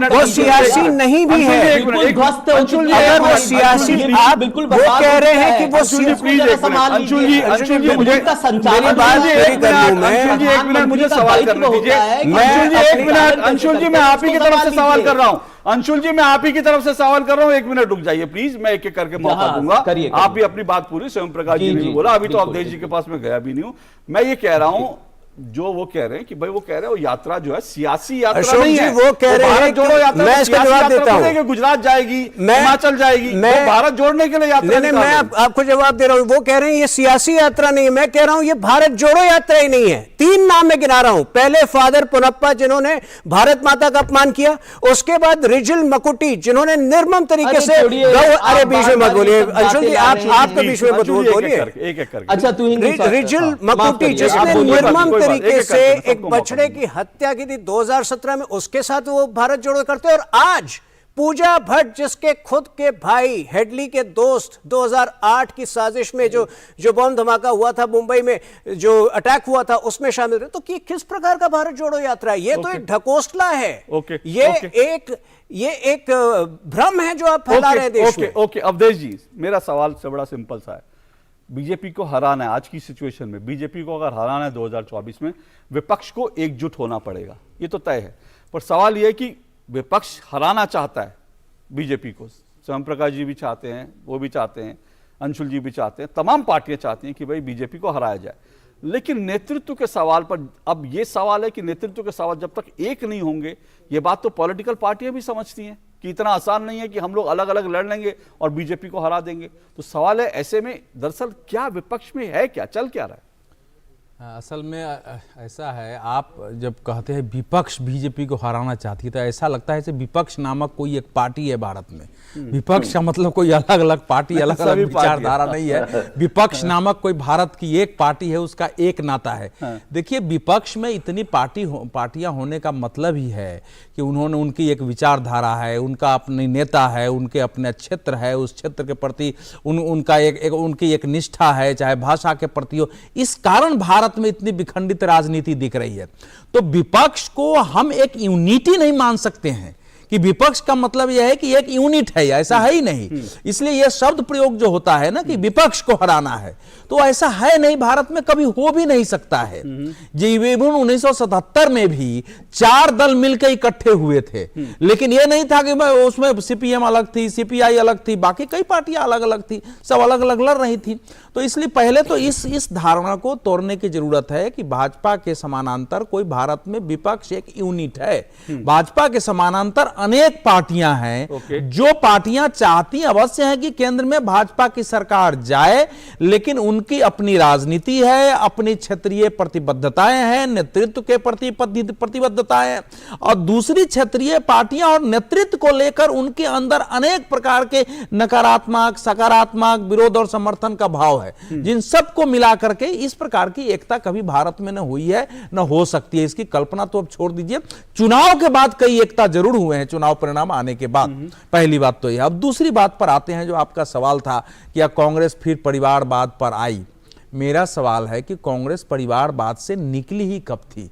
वो सियासी नहीं भी है। अगर वो सियासी, आप वो कह रहे हैं कि वो अंशुल जी मुझे मेरी बात पूरी कर लूं मैं। एक मिनट मुझे सवाल करने दीजिए। अंशुल जी मैं आप ही की तरफ से सवाल कर रहा हूं। अंशुल जी मैं आप ही की तरफ से सवाल कर रहा हूं, 1 मिनट रुक जाइए प्लीज, मैं एक एक करके मौका दूंगा। आप भी अपनी बात पूरी, स्वयं प्रकाश जी ने बोला, अभी तो अवधेश जी के पास में गया भी नहीं हूं। मैं ये कह रहा हूं, जो वो कह रहे हैं कि भाई वो कह रहे हैं वो यात्रा जो है सियासी यात्रा नहीं है, वो कह रहे हैं जोड़ो यात्रा, मैं इसका जवाब देता हूं। गुजरात जाएगी, हिमाचल जाएगी, वो भारत जोड़ने के लिए यात्रा नहीं, मैं आपको जवाब दे रहा हूं। वो कह रहे हैं ये सियासी यात्रा नहीं है, मैं कह रहा हूं ये भारत जोड़ो यात्रा ही नहीं है। 3 नाम मैं गिना रहा हूं। पहले फादर पुनप्पा जिन्होंने भारत माता का अपमान किया, उसके बाद रिजिल मकुटी जिन्होंने निर्मम तरीके से, अरे बीच में मत बोलिए अंशुल जी, आप तो बीच में मत बोलिए। अच्छा, रिजिल मकुटी जिसने निर्मम तरीके से एक बछड़े की हत्या की थी 2017 में, उसके साथ वो भारत जोड़ो करते। और आज पूजा भट्ट जिसके खुद के भाई हेडली के दोस्त 2008 की साजिश में जो बम धमाका हुआ था मुंबई में, जो अटैक हुआ था, उसमें शामिल थे। तो किस प्रकार का भारत जोड़ो यात्रा है? ये तो एक ढकोसला है। ये एक भ्रम है जो आप फैला रहे हैं देश में। ओके अवधेश जी, मेरा सवाल से बड़ा सिंपल सा है। बीजेपी को हराना है आज की सिचुएशन में, बीजेपी को अगर हराना है 2024 में, विपक्ष को एकजुट होना पड़ेगा, ये तो तय है। पर सवाल यह है कि विपक्ष हराना चाहता है बीजेपी को, स्वयं प्रकाश जी भी चाहते हैं, वो भी चाहते हैं, अंशुल जी भी चाहते हैं, तमाम पार्टियां चाहती हैं कि भाई बीजेपी को हराया जाए। लेकिन नेतृत्व के सवाल पर अब यह सवाल है कि नेतृत्व के सवाल जब तक एक नहीं होंगे, ये बात तो पॉलिटिकल पार्टियां भी समझती हैं कि इतना आसान नहीं है कि हम लोग अलग अलग लड़ लेंगे और बीजेपी को हरा देंगे। तो सवाल है ऐसे में दरअसल क्या विपक्ष में है, क्या चल क्या रहा है? असल में ऐसा है, आप जब कहते हैं विपक्ष बीजेपी को हराना चाहती है, तो ऐसा लगता है जैसे विपक्ष नामक कोई एक पार्टी है भारत में। विपक्ष का मतलब कोई अलग अलग पार्टी, अलग अलग विचारधारा नहीं है। विपक्ष नामक कोई भारत की एक पार्टी है, उसका एक नाता है। देखिए, विपक्ष में इतनी पार्टियां होने का मतलब ही है कि उन्होंने, उनकी एक विचारधारा है, उनका अपनी नेता है, उनके अपने क्षेत्र है, उस क्षेत्र के प्रति उनकी एक निष्ठा है, चाहे भाषा के प्रति हो। इस कारण भारत में इतनी विखंडित राजनीति दिख रही है। तो विपक्ष को हम एक यूनिटी नहीं मान सकते हैं कि विपक्ष का मतलब यह है कि एक यूनिट है, ऐसा है ही नहीं। इसलिए यह शब्द प्रयोग जो होता है ना कि विपक्ष को हराना है, तो ऐसा है नहीं, भारत में कभी हो भी नहीं सकता है। जीवन 1977 में भी 4 दल मिलकर इकट्ठे हुए थे, लेकिन यह नहीं था कि उसमें सीपीएम अलग थी, सीपीआई अलग थी, बाकी कई पार्टियां अलग अलग थी, सब अलग अलग लड़ रही थी। तो इसलिए पहले तो इस धारणा को तोड़ने की जरूरत है कि भाजपा के समानांतर कोई भारत में विपक्ष एक यूनिट है। भाजपा के समानांतर अनेक पार्टियां हैं, जो पार्टियां चाहती अवश्य हैं कि केंद्र में भाजपा की सरकार जाए, लेकिन उनकी अपनी राजनीति है, अपनी क्षेत्रीय प्रतिबद्धताएं हैं, नेतृत्व के प्रति प्रतिबद्धताएं हैं, और दूसरी क्षेत्रीय पार्टियां और नेतृत्व को लेकर उनके अंदर अनेक प्रकार के नकारात्मक, सकारात्मक विरोध और समर्थन का भाव है, जिन सबको मिला करके इस प्रकार की एकता कभी भारत में न हुई है, न हो सकती है। इसकी कल्पना तो अब छोड़ दीजिए, चुनाव के बाद कई एकता जरूर हुए हैं, चुनाव परिणाम आने के बाद। पहली बात तो यह। अब दूसरी बात पर आते हैं, जो आपका सवाल था कि या कांग्रेस फिर परिवारवाद पर आई। मेरा सवाल है कि कांग्रेस परिवारवाद से निकली ही कब थी?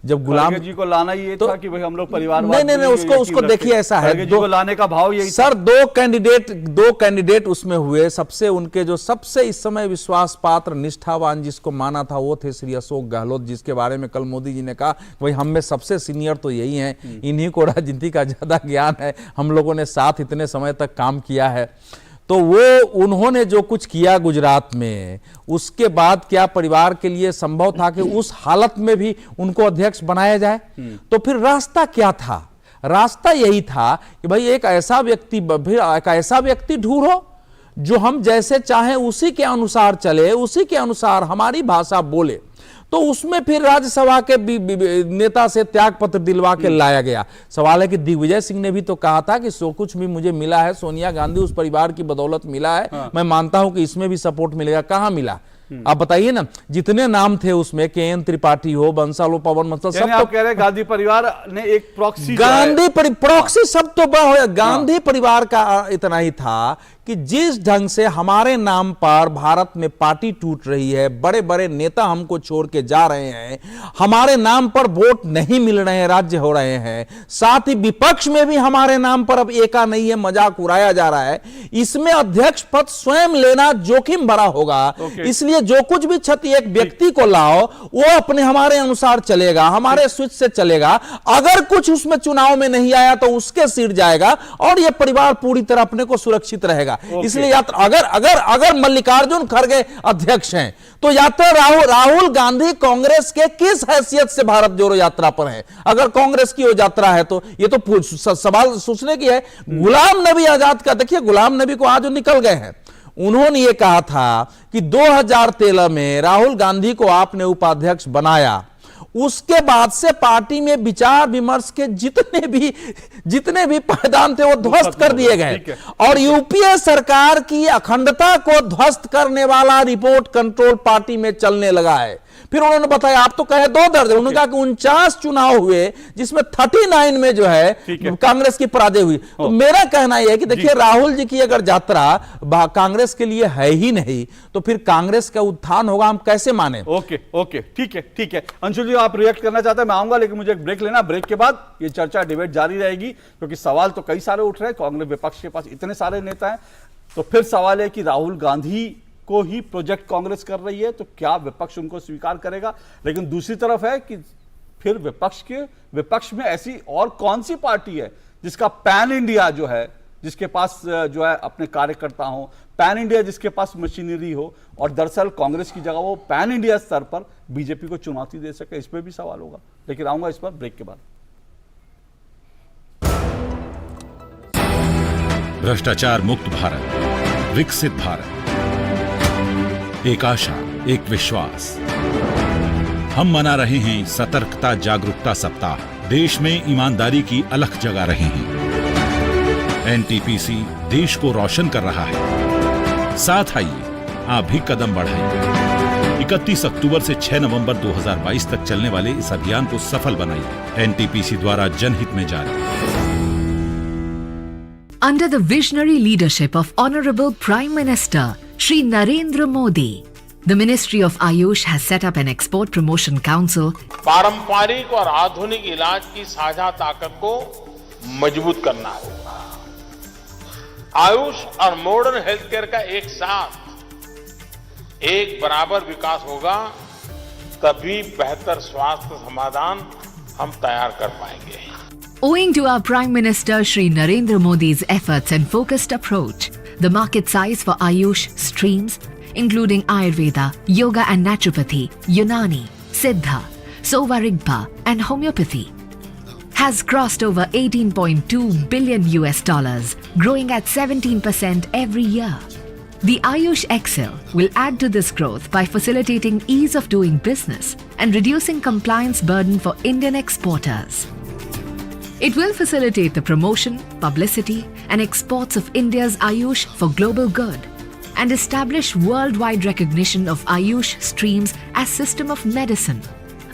जब गुलाम खड़गे जी को लाना ये था कि भाई हम लोग परिवार नहीं, उसको देखिए ऐसा है, खड़गे जी को लाने का भाव यही सर, दो कैंडिडेट उसमें हुए। सबसे उनके जो सबसे इस समय विश्वास पात्र निष्ठावान जिसको माना था वो थे श्री अशोक गहलोत, जिसके बारे में कल मोदी जी ने कहा भाई हम में सबसे सीनियर तो यही हैं, इन्हीं को राजनीति का ज्यादा ज्ञान है, हम लोगों ने साथ इतने समय तक काम किया है। तो वो उन्होंने जो कुछ किया गुजरात में, उसके बाद क्या परिवार के लिए संभव था कि उस हालत में भी उनको अध्यक्ष बनाया जाए? तो फिर रास्ता क्या था? रास्ता यही था कि भाई एक ऐसा व्यक्ति ढूंढो जो हम जैसे चाहें उसी के अनुसार चले, उसी के अनुसार हमारी भाषा बोले। तो उसमें फिर राज्यसभा के नेता से त्याग पत्र दिलवा के लाया गया। सवाल है कि दिग्विजय सिंह ने भी तो कहा था कि जो कुछ भी मुझे मिला है सोनिया गांधी उस परिवार की बदौलत मिला है। मैं मानता हूं कि इसमें भी सपोर्ट मिलेगा। कहां मिला? आप बताइए ना, जितने नाम थे उसमें, के.एन. त्रिपाठी हो, बंसल हो, पवन मसल, सब आप कह रहे हैं गांधी परिवार ने एक प्रॉक्सी, प्रॉक्सी सब तो बड़ा हो। गांधी परिवार का इतना ही था कि जिस ढंग से हमारे नाम पर भारत में पार्टी टूट रही है, बड़े बड़े नेता हमको छोड़ के जा रहे हैं, हमारे नाम पर वोट नहीं मिल रहे हैं, राज्य हो रहे हैं, साथ ही विपक्ष में भी हमारे नाम पर अब एका नहीं है, मजाक उड़ाया जा रहा है। इसमें अध्यक्ष पद स्वयं लेना जोखिम भरा होगा। इसलिए जो कुछ भी क्षति एक व्यक्ति को लाओ, वो अपने हमारे अनुसार चलेगा, हमारे स्विच से चलेगा। अगर कुछ उसमें चुनाव में नहीं आया तो उसके सिर जाएगा और यह परिवार पूरी तरह अपने को सुरक्षित रहेगा। इसलिए अगर मल्लिकार्जुन खड़गे अध्यक्ष हैं तो यात्रा राहुल गांधी कांग्रेस के किस हैसियत से भारत जोड़ो यात्रा पर है? अगर कांग्रेस की वो यात्रा है तो ये तो सवाल सोचने की है। गुलाम नबी आजाद का देखिए, गुलाम नबी को आज निकल गए हैं, उन्होंने ये कहा था कि 2013 में राहुल गांधी को आपने उपाध्यक्ष बनाया, उसके बाद से पार्टी में विचार विमर्श के जितने भी पायदान थे वो ध्वस्त कर दिए गए और यूपीए सरकार की अखंडता को ध्वस्त करने वाला रिपोर्ट कंट्रोल पार्टी में चलने लगा है। फिर उन्होंने बताया, आप तो कहे 2 दर्जन, उन्होंने कहा कि 49 चुनाव हुए जिसमें 39 में जो है कांग्रेस की पराजय हुई। तो मेरा कहना यह है कि देखिए, राहुल जी की अगर यात्रा कांग्रेस के लिए है ही नहीं तो फिर कांग्रेस का उत्थान होगा, हम कैसे माने? ओके, ठीक है। अंशुल जी, आप रिएक्ट करना चाहते हैं? मैं आऊंगा, लेकिन मुझे एक ब्रेक लेना। ब्रेक के बाद ये चर्चा डिबेट जारी रहेगी, क्योंकि सवाल तो कई सारे उठ रहे हैं। कांग्रेस विपक्ष के पास इतने सारे नेता हैं, तो फिर सवाल है कि राहुल गांधी को ही प्रोजेक्ट कांग्रेस कर रही है, तो क्या विपक्ष उनको स्वीकार करेगा? लेकिन दूसरी तरफ है कि फिर विपक्ष में ऐसी और कौन सी पार्टी है जिसका पैन इंडिया जो है, जिसके पास जो है अपने कार्यकर्ता हो, पैन इंडिया जिसके पास मशीनरी हो, और दरअसल कांग्रेस की जगह वो पैन इंडिया स्तर पर बीजेपी को चुनौती दे सके? इस पर भी सवाल होगा, लेकिन आऊंगा इस पर ब्रेक के बाद। भ्रष्टाचार मुक्त भारत, विकसित भारत, एक आशा, एक विश्वास। हम मना रहे हैं सतर्कता जागरूकता सप्ताह। देश में ईमानदारी की अलख जगा रहे हैं। एनटीपीसी देश को रोशन कर रहा है। साथ आइए, आप भी कदम बढ़ाइए। 31 अक्टूबर से 6 नवंबर 2022 तक चलने वाले इस अभियान को सफल बनाइए। एनटीपीसी द्वारा जनहित में जारी। Under the visionary leadership of Honorable Prime Minister Shri Narendra Modi, the Ministry of Ayush has set up an export promotion council. पारंपरिक और आधुनिक इलाज की साझा ताकत को मजबूत करना होगा। आयुष और मॉडर्न हेल्थ केयर का एक साथ एक बराबर विकास होगा, तभी बेहतर स्वास्थ्य समाधान हम तैयार कर पाएंगे। Owing to our Prime Minister Shri Narendra Modi's efforts and focused approach, the market size for Ayush streams, including Ayurveda, Yoga and Naturopathy, Unani, Siddha, Sova Rigpa and Homeopathy, has crossed over $18.2 billion, growing at 17% every year. The Ayush Excel will add to this growth by facilitating ease of doing business and reducing compliance burden for Indian exporters. It will facilitate the promotion, publicity and exports of India's Ayush for global good and establish worldwide recognition of Ayush streams as system of medicine.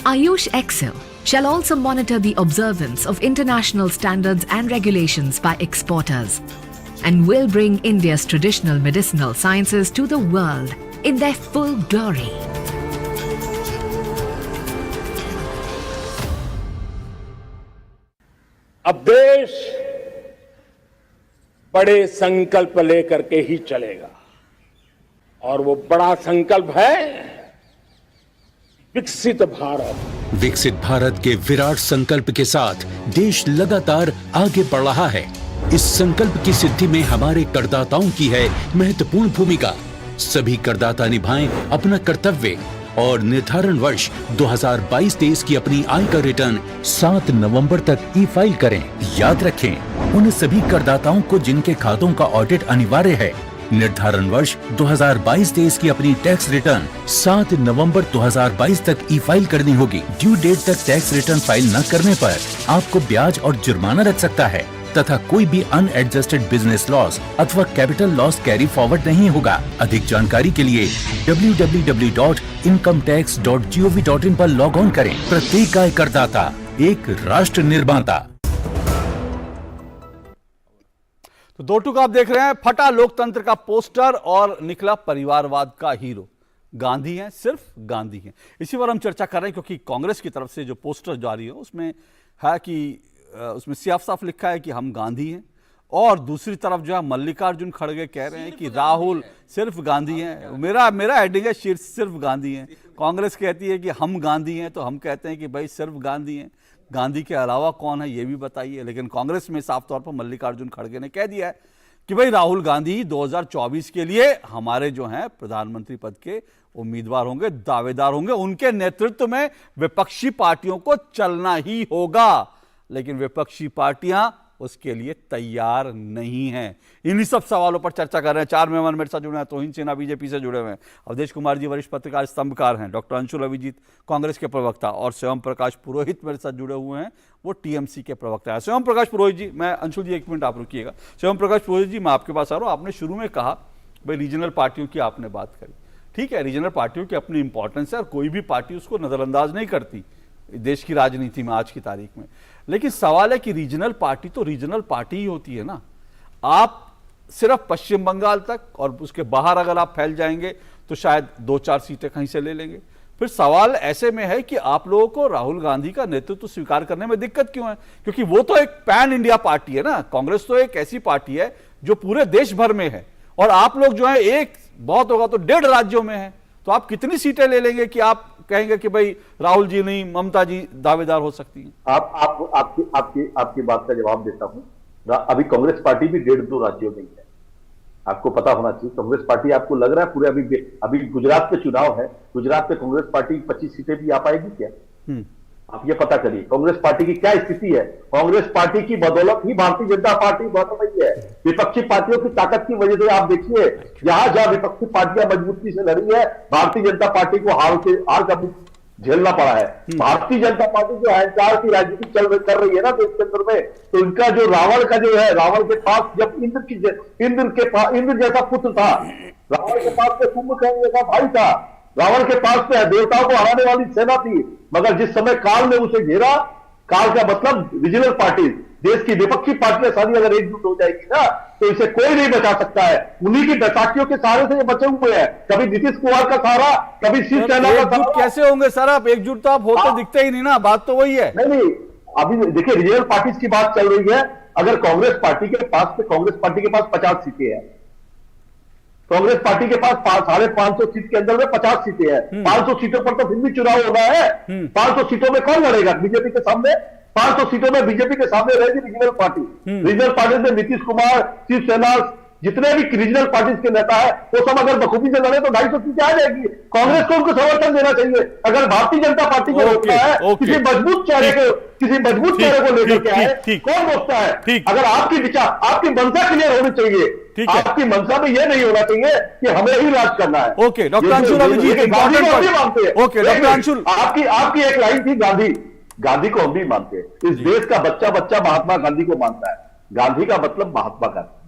Ayush Excel shall also monitor the observance of international standards and regulations by exporters and will bring India's traditional medicinal sciences to the world in their full glory. अब देश बड़े संकल्प लेकर के ही चलेगा और वो बड़ा संकल्प है विकसित भारत। विकसित भारत के विराट संकल्प के साथ देश लगातार आगे बढ़ रहा है। इस संकल्प की सिद्धि में हमारे करदाताओं की है महत्वपूर्ण भूमिका। सभी करदाता निभाएं अपना कर्तव्य और निर्धारण वर्ष 2022-23 की अपनी आय का रिटर्न 7 नवंबर तक ई फाइल करें। याद रखें, उन सभी करदाताओं को जिनके खातों का ऑडिट अनिवार्य है, निर्धारण वर्ष 2022-23 की अपनी टैक्स रिटर्न 7 नवंबर 2022 तक ई फाइल करनी होगी। ड्यू डेट तक टैक्स रिटर्न फाइल न करने पर आपको ब्याज और जुर्माना लग सकता है तथा कोई भी अनएडजस्टेड बिजनेस लॉस अथवा कैपिटल लॉस कैरी फॉरवर्ड नहीं होगा। अधिक जानकारी के लिए www.incometax.gov.in पर लॉग ऑन करें। प्रत्येक आय करदाता एक राष्ट्र निर्माता। तो दो टूक आप देख रहे हैं, फटा लोकतंत्र का पोस्टर और निकला परिवारवाद का हीरो। गांधी हैं, सिर्फ गांधी हैं। इसी पर हम चर्चा कर रहे हैं क्योंकि कांग्रेस की तरफ से जो पोस्टर जारी है उसमें है कि उसमें साफ साफ लिखा है कि हम गांधी हैं, और दूसरी तरफ जो है मल्लिकार्जुन खड़गे कह रहे हैं कि राहुल सिर्फ गांधी हैं। मेरा हेडिंग है सिर्फ गांधी हैं। कांग्रेस कहती है कि हम गांधी हैं, तो हम कहते हैं कि भाई सिर्फ गांधी हैं, गांधी के अलावा कौन है ये भी बताइए। लेकिन कांग्रेस में साफ तौर पर मल्लिकार्जुन खड़गे ने कह दिया है कि भाई राहुल गांधी 2024 के लिए हमारे जो हैं प्रधानमंत्री पद के उम्मीदवार होंगे, दावेदार होंगे। उनके नेतृत्व में विपक्षी पार्टियों को चलना ही होगा, लेकिन विपक्षी पार्टियां उसके लिए तैयार नहीं हैं। इन्हीं सब सवालों पर चर्चा कर रहे हैं। 4 मेहमान मेरे साथ जुड़े हैं। तोहिन सिन्हा बीजेपी से जुड़े हुए हैं, अवधेश कुमार जी वरिष्ठ पत्रकार स्तंभकार हैं, डॉक्टर अंशुल अभिजीत कांग्रेस के प्रवक्ता, और शिवम प्रकाश पुरोहित मेरे साथ जुड़े हुए हैं, वो टीएमसी के प्रवक्ता है। शिवम प्रकाश पुरोहित जी, मैं अंशुल जी 1 मिनट आप रुकिएगा। शिवम प्रकाश पुरोहित जी, मैं आपके पास आ रहा हूँ। आपने शुरू में कहा भाई रीजनल पार्टियों की आपने बात करी, ठीक है, रीजनल पार्टियों की अपनी इंपॉर्टेंस है और कोई भी पार्टी उसको नजरअंदाज नहीं करती देश की राजनीति में आज की तारीख में। लेकिन सवाल है कि रीजनल पार्टी तो रीजनल पार्टी ही होती है ना। आप सिर्फ पश्चिम बंगाल तक और उसके बाहर अगर आप फैल जाएंगे तो शायद 2-4 सीटें कहीं से ले लेंगे। फिर सवाल ऐसे में है कि आप लोगों को राहुल गांधी का नेतृत्व स्वीकार करने में दिक्कत क्यों है? क्योंकि वो तो एक पैन इंडिया पार्टी है ना। कांग्रेस तो एक ऐसी पार्टी है जो पूरे देश भर में है, और आप लोग जो है एक बहुत होगा तो 1.5 राज्यों में है। तो आप कितनी सीटें ले लेंगे कि आप कहेंगे कि भाई राहुल जी नहीं, ममता जी दावेदार हो सकती हैं? आपकी बात का जवाब देता हूं। अभी कांग्रेस पार्टी भी 1.5-2 राज्यों में ही है। आपको पता होना चाहिए, कांग्रेस पार्टी, आपको लग रहा है पूरे अभी गुजरात में चुनाव है, गुजरात में कांग्रेस पार्टी 25 सीटें भी आ पाएगी क्या? आप ये पता करिए कांग्रेस पार्टी की क्या स्थिति है। कांग्रेस पार्टी की बदौलत ही भारतीय जनता पार्टी बढ़ रही है। विपक्षी पार्टियों की ताकत की वजह से आप देखिए, जहां विपक्षी पार्टियां मजबूती से लड़ी है, भारतीय जनता पार्टी को हार का झेलना पड़ा है। भारतीय जनता पार्टी जो अहंकार की राजनीति कर रही है ना देश के अंदर में, तो इनका जो रावण का जो है, रावण के पास जब इंद्र जैसा पुत्र था, रावण के पास में कुंभकर्ण जैसा भाई था, रावण के पास में देवताओं को हराने वाली सेना थी, मगर जिस समय काल ने उसे घेरा, काल का मतलब रीजनल पार्टी, देश की विपक्षी पार्टियां सारी अगर एकजुट हो जाएगी ना, तो इसे कोई नहीं बचा सकता है। उन्हीं की बैसाखियों के सहारे से ये बचे हुए हैं। कभी नीतीश कुमार का सहारा, कभी शिवसेना का सहारा। कैसे होंगे सर आप? एकजुट तो आप होते दिखते ही नहीं ना, बात तो वही है। नहीं, अभी देखिए रीजनल पार्टीज की बात चल रही है। अगर कांग्रेस पार्टी के पास 50 सीटें हैं, कांग्रेस पार्टी के पास 550 सीट के अंदर में 50 सीटें हैं। 500 सीटों पर तो फिर भी चुनाव होना है। 500 सीटों में कौन लड़ेगा बीजेपी के सामने? 500 सीटों में बीजेपी के सामने रहेगी रीजनल पार्टी। रीजनल पार्टी में नीतीश कुमार, शिवसेना, जितने भी रीजनल पार्टी के नेता है, वो सब अगर बखूबी से लड़े तो 250 सीटें आ जाएगी। कांग्रेस को उनको समर्थन देना चाहिए। अगर भारतीय जनता पार्टी को रोकना है, किसी मजबूत चेहरे को लेकर के आए, कौन रोकता है? अगर आपकी मंशा क्लियर होनी चाहिए। आपकी मंशा में यह नहीं होना चाहिए कि हमें ही राज करना है। Okay, doctor Anshul Abhijeet, okay doctor Anshul, आपकी एक लाइन थी गांधी को हम भी मानते हैं। इस देश का बच्चा महात्मा गांधी को मानता है। गांधी का मतलब महात्मा गांधी।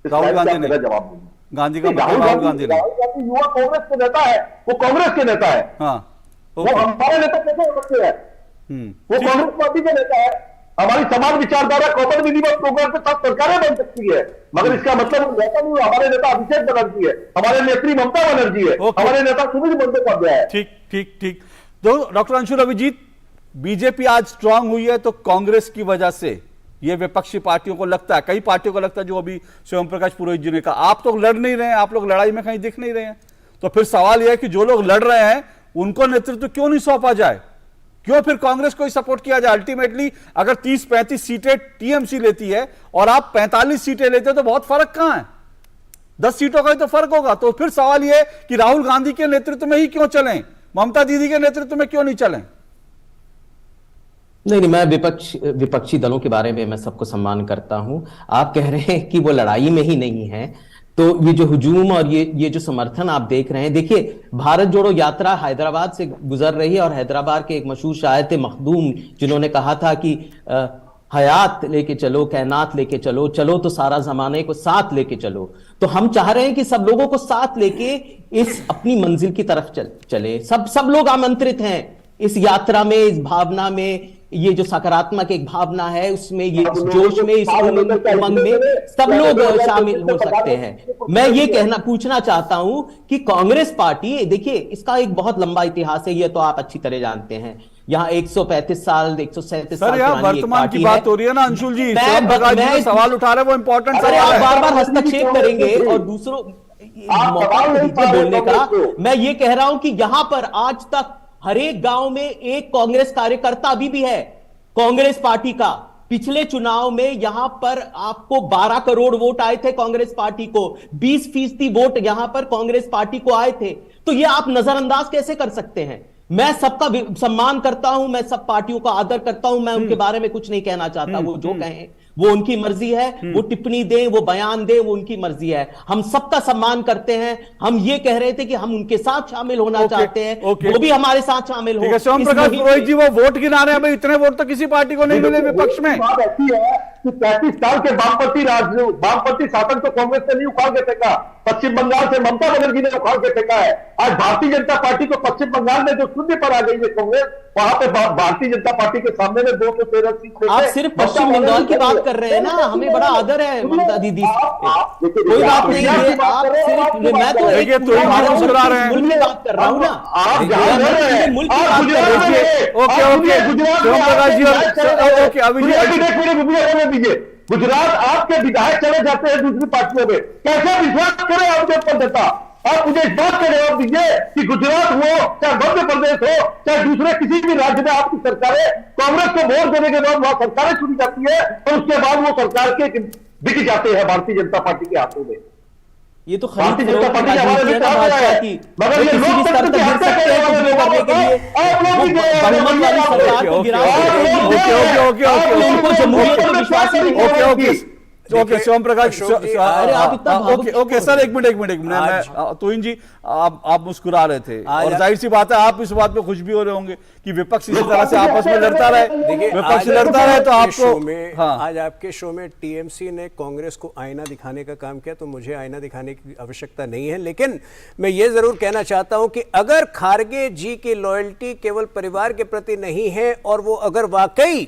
राहुल गांधी ने जवाब दिया। गांधी का मतलब राहुल गांधी नहीं। युवा कांग्रेस के नेता है, वो कांग्रेस के नेता है। वो हमारे नेता कैसे हो सकते हैं? वो कांग्रेस पार्टी के नेता है। हमारी समान विचारधारा कॉमन मिनिमम प्रोग्राम के साथ सरकारें बन सकती है, मगर इसका मतलब ऐसा नहीं हमारे नेता अभिषेक बनर्जी है, हमारे नेत्री ममता बनर्जी है, हमारे नेता सुनील बंदोपाध्याय है। ठीक। तो डॉक्टर अंशुल अभिजीत, बीजेपी आज स्ट्रांग हुई है तो कांग्रेस की वजह से, ये विपक्षी पार्टियों को लगता है, कई पार्टियों को लगता है, जो अभी शिवम प्रकाश पुरोहित जी ने कहा, आप तो लड़ नहीं रहे हैं, आप लोग लड़ाई में कहीं दिख नहीं रहे हैं। तो फिर सवाल यह है कि जो लोग लड़ रहे हैं उनको नेतृत्व क्यों नहीं सौंपा जाए, क्यों फिर कांग्रेस को ही सपोर्ट किया जाए? अल्टीमेटली अगर 30-35 सीटें टीएमसी लेती है और आप 45 सीटें लेते हो तो बहुत फर्क कहां है? 10 सीटों का ही तो फर्क होगा। तो फिर सवाल यह कि राहुल गांधी के नेतृत्व में ही क्यों चलें, ममता दीदी के नेतृत्व में क्यों नहीं चलें? नहीं, मैं विपक्षी दलों के बारे में मैं सबको सम्मान करता हूं। आप कह रहे हैं कि वो लड़ाई में ही नहीं है, तो ये जो हुजूम और ये जो समर्थन आप देख रहे हैं, देखिए भारत जोड़ो यात्रा हैदराबाद से गुजर रही है और हैदराबाद के एक मशहूर शायर थे मखदूम, जिन्होंने कहा था कि हयात लेके चलो, कायनात लेके चलो, चलो तो सारा जमाने को साथ लेके चलो। तो हम चाह रहे हैं कि सब लोगों को साथ लेके इस अपनी मंजिल की तरफ चले। सब लोग आमंत्रित हैं इस यात्रा में, इस भावना में। ये जो सकारात्मक एक भावना है उसमें, ये इस जोश में, इस उमंग में सब लोग शामिल हो सकते हैं। मैं ये पूछना चाहता हूं कि कांग्रेस पार्टी, देखिए इसका एक बहुत लंबा इतिहास है, ये तो आप अच्छी तरह जानते हैं। यहाँ 135 साल 137 साल वर्तमान की बात हो रही है ना अंशुल जी, सवाल उठा रहे हैं वो इंपॉर्टेंट सवाल है। आप बार बार हस्तक्षेप करेंगे और दूसरों मौका दीजिए बोलने का। मैं ये कह रहा हूं कि यहां पर आज तक हर एक गांव में एक कांग्रेस कार्यकर्ता अभी भी है कांग्रेस पार्टी का। पिछले चुनाव में यहां पर आपको 12 करोड़ वोट आए थे कांग्रेस पार्टी को, 20% वोट यहां पर कांग्रेस पार्टी को आए थे। तो ये आप नजरअंदाज कैसे कर सकते हैं? मैं सबका सम्मान करता हूं, मैं सब पार्टियों का आदर करता हूं, मैं उनके बारे में कुछ नहीं कहना चाहता। वो जो कहें वो उनकी मर्जी है, वो टिप्पणी दें, वो बयान दें, वो उनकी मर्जी है। हम सबका सम्मान करते हैं। हम ये कह रहे थे कि हम उनके साथ शामिल होना चाहते हैं, वो भी हमारे साथ शामिल हो। शिवम प्रकाश पुरोहित जी, वो वोट गिना रहे हैं भाई, इतने वोट तो किसी पार्टी को नहीं मिले विपक्ष में। बात ऐसी है कि 35 साल के वामपंथी शासन को कांग्रेस ने नहीं उखाड़ के फेंका, पश्चिम बंगाल से ममता बनर्जी ने उखाड़ के फेंका है। आज भारतीय जनता पार्टी को पश्चिम बंगाल में जो शून्य पर आ गई है कांग्रेस, वहां पे भारतीय जनता पार्टी के सामने में 213 सीट। आप सिर्फ पश्चिम बंगाल की बात कर रहे हैं ना, हमें बड़ा आदर है ममता दीदी से, कोई बात नहीं है। आप सिर्फ, मैं तो एक मुस्कुरा रहे हैं, मुल्क की बात कर रहा हूं ना, आप मुल्क की बात कर रहे हैं। गुजरात आपके विधायक चले जाते हैं दूसरी पार्टियों में, कैसे विश्वास करें आपके ऊपर जनता? आप मुझे इस बात का जवाब दीजिए कि गुजरात हो, चाहे मध्य प्रदेश हो, चाहे दूसरे किसी भी राज्य में आपकी सरकारें कांग्रेस को वोट देने के बाद वहां सरकारें चुनी जाती है और उसके बाद वो सरकार के बिक जाते हैं भारतीय जनता पार्टी के हाथों में। ये तो भारतीय जनता पार्टी हमारे लिए काम है, मगर ये लोग स्तर तक गिर सकते हैं कुछ भी करने के लिए। बहुमत वाली सरकार को गिरा ओके शिवम प्रकाश, ओके सर, एक मिनट तोइन जी, आप मुस्कुरा रहे थे और जाहिर सी बात है आप इस बात पे खुश भी हो रहे होंगे कि विपक्ष इसी तरह से आपस में लड़ता रहे। देखिए विपक्ष लड़ता रहे तो आपको, आज आपके शो में टीएमसी ने कांग्रेस को आईना दिखाने का काम किया, तो मुझे आईना दिखाने की आवश्यकता नहीं है। लेकिन मैं ये जरूर कहना चाहता हूं कि अगर खारगे जी की लॉयल्टी केवल परिवार के प्रति नहीं है और वो अगर वाकई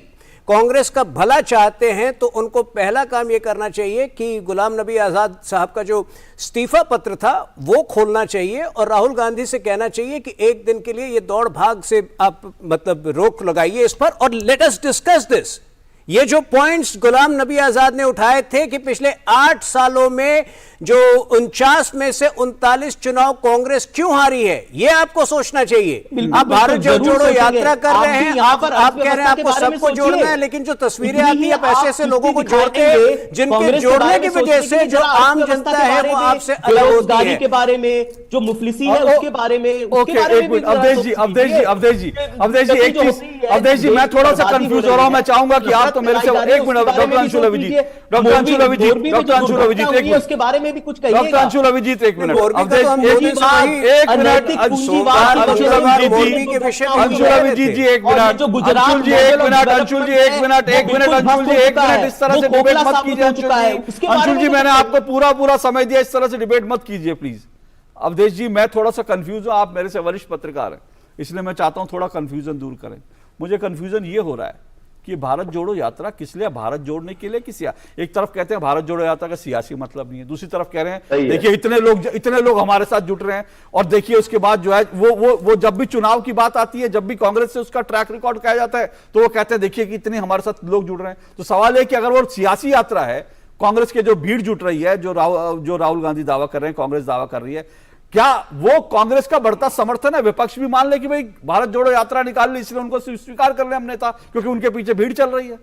कांग्रेस का भला चाहते हैं, तो उनको पहला काम यह करना चाहिए कि गुलाम नबी आजाद साहब का जो इस्तीफा पत्र था वो खोलना चाहिए और राहुल गांधी से कहना चाहिए कि एक दिन के लिए ये दौड़ भाग से आप मतलब रोक लगाइए इस पर और लेट अस डिस्कस दिस। ये जो पॉइंट्स गुलाम नबी आजाद ने उठाए थे कि पिछले 8 सालों में जो 49 में से 39 चुनाव कांग्रेस क्यों हारी है, ये आपको सोचना चाहिए। आप भारत जोड़ो यात्रा कर रहे हैं, आप कह रहे हैं आपको सबको जोड़ना है, लेकिन जो तस्वीरें आती है पैसे से लोगों को जोड़ते हैं, जिनके जोड़ने की वजह से जो आम जनता है वो आपसे अलग होती है। के बारे में, जो मुफलिसी है उसके बारे में, अवधेश जी मैं थोड़ा सा कंफ्यूज हो रहा हूं, मैं चाहूंगा कि आप तो मेरे से एक मिनट, डॉक्टर अंशुल अभिजीत एक मिनट, इस तरह से डिबेट मत कीजिए अंशुल जी, मैंने आपको पूरा समय दिया, इस तरह से डिबेट मत कीजिए प्लीज। अवधेश जी मैं थोड़ा सा कंफ्यूज हूं, आप मेरे से वरिष्ठ पत्रकार हैं, इसलिए मैं चाहता हूं थोड़ा कंफ्यूजन दूर करें। मुझे कंफ्यूजन ये हो रहा है कि भारत जोड़ो यात्रा किस लिए, भारत जोड़ने के लिए किस, एक तरफ कहते हैं भारत जोड़ो यात्रा का सियासी मतलब नहीं है, दूसरी तरफ कह रहे हैं देखिए इतने लोग हमारे साथ जुट रहे हैं, और देखिए उसके बाद जो है वो जब भी चुनाव की बात आती है, जब भी कांग्रेस से उसका ट्रैक रिकॉर्ड कहा जाता है तो वो कहते हैं देखिए कि इतने हमारे साथ लोग जुड़ रहे हैं। तो सवाल है कि अगर वो सियासी यात्रा है, कांग्रेस के जो भीड़ जुट रही है, जो राहुल गांधी दावा कर रहे हैं, कांग्रेस दावा कर रही है, क्या वो कांग्रेस का बढ़ता समर्थन है? विपक्ष भी मान ले कि भाई भारत जोड़ो यात्रा निकाल ली, इसलिए उनको स्वीकार कर ले हम नेता, क्योंकि उनके पीछे भीड़ चल रही है।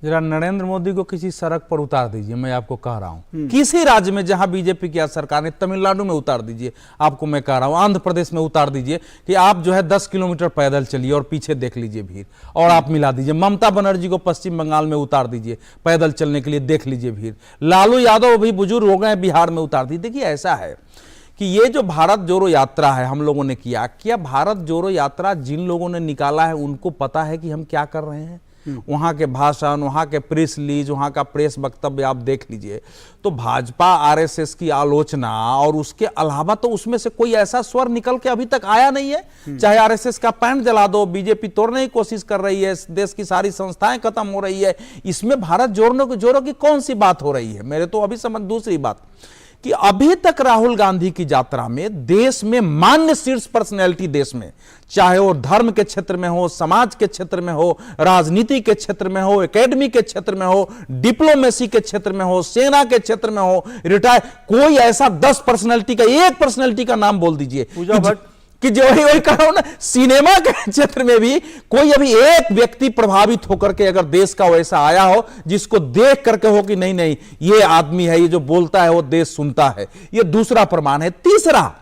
जरा नरेंद्र मोदी को किसी सड़क पर उतार दीजिए, मैं आपको कह रहा हूं, किसी राज्य में जहां बीजेपी की सरकार ने, तमिलनाडु में उतार दीजिए, आपको मैं कह रहा हूं, आंध्र प्रदेश में उतार दीजिए कि आप जो है 10 किलोमीटर पैदल चलिए और पीछे देख लीजिए भीड़, और आप मिला दीजिए। ममता बनर्जी को पश्चिम बंगाल में उतार दीजिए पैदल चलने के लिए, देख लीजिए भीड़। लालू यादव भी बुजुर्ग हो गए, बिहार में उतार दीजिए। देखिए ऐसा है कि ये जो भारत जोड़ो यात्रा है हम लोगों ने किया, क्या भारत जोड़ो यात्रा जिन लोगों ने निकाला है उनको पता है कि हम क्या कर रहे हैं? वहां के भाषण, वहां के प्रेस रिलीज, वहां का प्रेस वक्तव्य आप देख लीजिए, तो भाजपा आरएसएस की आलोचना और उसके अलावा तो उसमें से कोई ऐसा स्वर निकल के अभी तक आया नहीं है। चाहे आरएसएस का पैंट जला दो, बीजेपी तोड़ने की कोशिश कर रही है, देश की सारी संस्थाएं खत्म हो रही है, इसमें भारत जोड़ो की कौन सी बात हो रही है? मेरे तो अभी समझ, दूसरी बात कि अभी तक राहुल गांधी की यात्रा में देश में मान्य शीर्ष पर्सनैलिटी, देश में चाहे वो धर्म के क्षेत्र में हो, समाज के क्षेत्र में हो, राजनीति के क्षेत्र में हो, एकेडमी के क्षेत्र में हो, डिप्लोमेसी के क्षेत्र में हो, सेना के क्षेत्र में हो, रिटायर, कोई ऐसा 10 पर्सनैलिटी का, एक पर्सनैलिटी का नाम बोल दीजिए कि जो वही कह रहा हूं ना, सिनेमा के क्षेत्र में भी कोई अभी एक व्यक्ति प्रभावित होकर के अगर देश का वैसा आया हो जिसको देख करके हो कि नहीं नहीं ये आदमी है, ये जो बोलता है वो देश सुनता है, ये दूसरा प्रमाण है। तीसरा,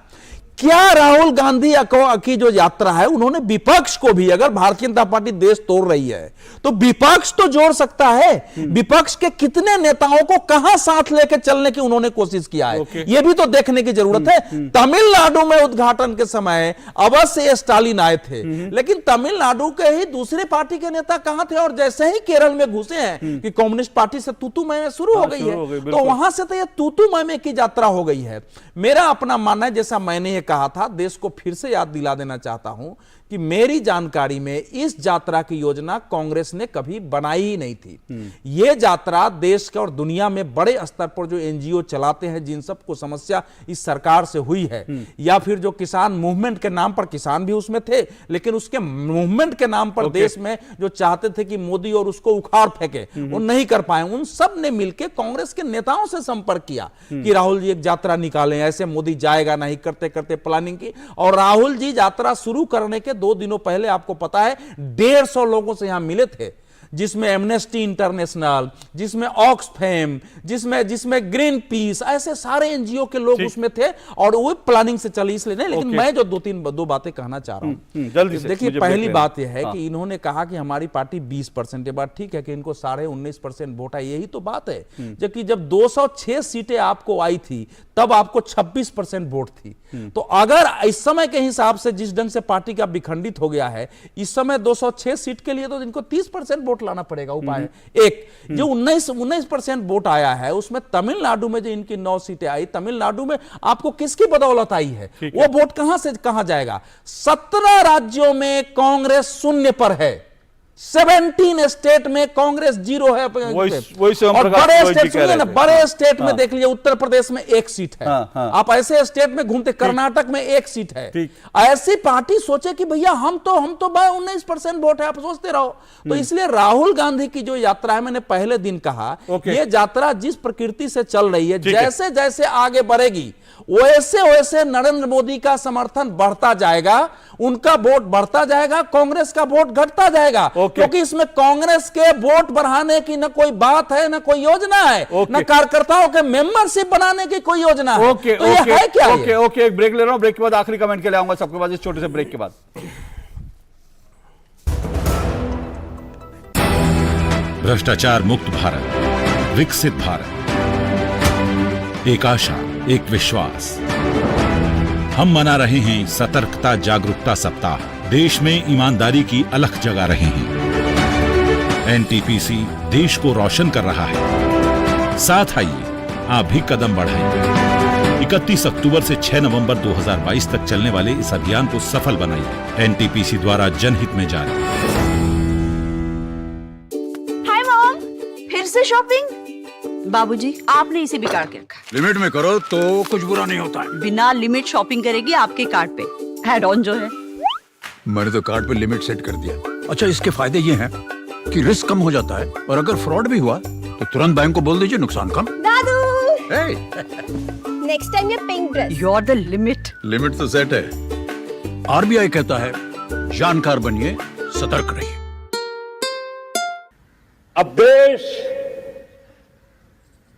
क्या राहुल गांधी की जो यात्रा है, उन्होंने विपक्ष को भी, अगर भारतीय जनता पार्टी देश तोड़ रही है तो विपक्ष तो जोड़ सकता है। विपक्ष के कितने नेताओं को कहां साथ लेकर चलने की उन्होंने कोशिश किया है, यह भी तो देखने की जरूरत है। तमिलनाडु में उद्घाटन के समय अवश्य स्टालिन आए थे, लेकिन तमिलनाडु के ही दूसरे पार्टी के नेता कहां थे? और जैसे ही केरल में घुसे हैं कि कम्युनिस्ट पार्टी से तूतू मैमे शुरू हो गई है, तो वहां से तो यह तूतू मैमे की यात्रा हो गई है। मेरा अपना मानना है, जैसा मैंने कहा था, देश को फिर से याद दिला देना चाहता हूं कि मेरी जानकारी में इस यात्रा की योजना कांग्रेस ने कभी बनाई ही नहीं थी। यह यात्रा देश के और दुनिया में बड़े स्तर पर जो एनजीओ चलाते हैं, जिन सबको समस्या इस सरकार से हुई है, या फिर जो किसान मूवमेंट के नाम पर, किसान भी उसमें थे, लेकिन उसके मूवमेंट के नाम पर देश में जो चाहते थे कि मोदी और उसको उखाड़ फेंके, वो नहीं कर पाए। उन सब ने मिलकर कांग्रेस के नेताओं से संपर्क किया कि राहुल जी एक यात्रा निकालें, ऐसे मोदी जाएगा नहीं, करते करते प्लानिंग की, और राहुल जी यात्रा शुरू करने के 2 दिनों पहले आपको पता है 150 लोगों से यहां मिले थे, जिसमें एमनेस्टी इंटरनेशनल, जिसमें ऑक्सफैम, जिसमें ग्रीन पीस, ऐसे सारे एनजीओ के लोग उसमें थे, और वो प्लानिंग से चली इसलिए नहीं। लेकिन मैं जो दो बातें कहना चाह रहा हूं जल्दी से, देखिए पहली बात यह है कि इन्होंने कहा कि हमारी पार्टी 20%, ये बात ठीक है कि इनको 19.5% वोट है, यही तो बात है। जबकि जब 206 सीटें आपको आई थी तब आपको 26% वोट थी। तो अगर इस समय के हिसाब से जिस ढंग से पार्टी का विखंडित हो गया है, इस समय 206 सीट के लिए तो इनको 30% वोट लाना पड़ेगा। उपाय एक, जो 19% वोट आया है, उसमें तमिलनाडु में जो इनकी 9 सीटें आई, तमिलनाडु में आपको किसकी बदौलत आई है? वो वोट कहां से कहां जाएगा? 17 राज्यों में कांग्रेस शून्य पर है, 17 स्टेट में कांग्रेस 0 है। और बड़े स्टेट सुनिए ना, बड़े स्टेट में देख लीजिए, उत्तर प्रदेश में 1 सीट है। आप ऐसे स्टेट में घूमते, कर्नाटक में 1 सीट है। ऐसी पार्टी सोचे कि भैया हम तो 19% वोट है, आप सोचते रहो। तो इसलिए राहुल गांधी की जो यात्रा है, मैंने पहले दिन कहा, ये यात्रा जिस प्रकृति से चल रही है, जैसे जैसे आगे बढ़ेगी वैसे वैसे नरेंद्र मोदी का समर्थन बढ़ता जाएगा, उनका वोट बढ़ता जाएगा, कांग्रेस का वोट घटता जाएगा, क्योंकि इसमें कांग्रेस के वोट बढ़ाने की न कोई बात है, न कोई योजना है, न कार्यकर्ताओं के मेंबरशिप बनाने की कोई योजना है। तो ये है क्या? ओके, एक ब्रेक ले रहा हूं, ब्रेक के बाद आखिरी कमेंट के लिए आऊंगा सबके पास, इस छोटे से ब्रेक के बाद। भ्रष्टाचार मुक्त भारत, विकसित भारत, एक आशा, एक विश्वास। हम मना रहे हैं सतर्कता जागरूकता सप्ताह। देश में ईमानदारी की अलख जगा रहे हैं। एनटीपीसी देश को रोशन कर रहा है। साथ आइए, आप भी कदम बढ़ाइए। 31 अक्टूबर से 6 नवंबर 2022 तक चलने वाले इस अभियान को सफल बनाइए। एनटीपीसी द्वारा जनहित में जारी। शॉपिंग? बाबूजी, आपने इसे बिगाड़ के रखा। लिमिट में करो तो कुछ बुरा नहीं होता है। बिना लिमिट शॉपिंग करेगी आपके कार्ड पे एड ऑन जो है। मैंने तो कार्ड पे लिमिट सेट कर दिया। अच्छा, इसके फायदे ये हैं कि रिस्क कम हो जाता है और अगर फ्रॉड भी हुआ तो तुरंत बैंक को बोल दीजिए, नुकसान कम। दादू, नेक्स्ट टाइम ये pink dress. You are the limit. Limit तो सेट है। आरबीआई कहता है जानकार बनिए, सतर्क रहिए। अब देश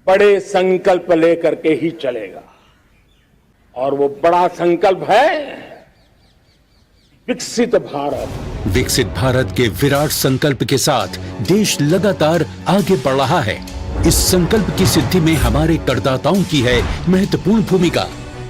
बड़े संकल्प लेकर के ही चलेगा और वो बड़ा संकल्प है विकसित भारत। विकसित भारत के विराट संकल्प के साथ देश लगातार आगे बढ़ रहा है। इस संकल्प की सिद्धि में हमारे करदाताओं की है महत्वपूर्ण भूमिका।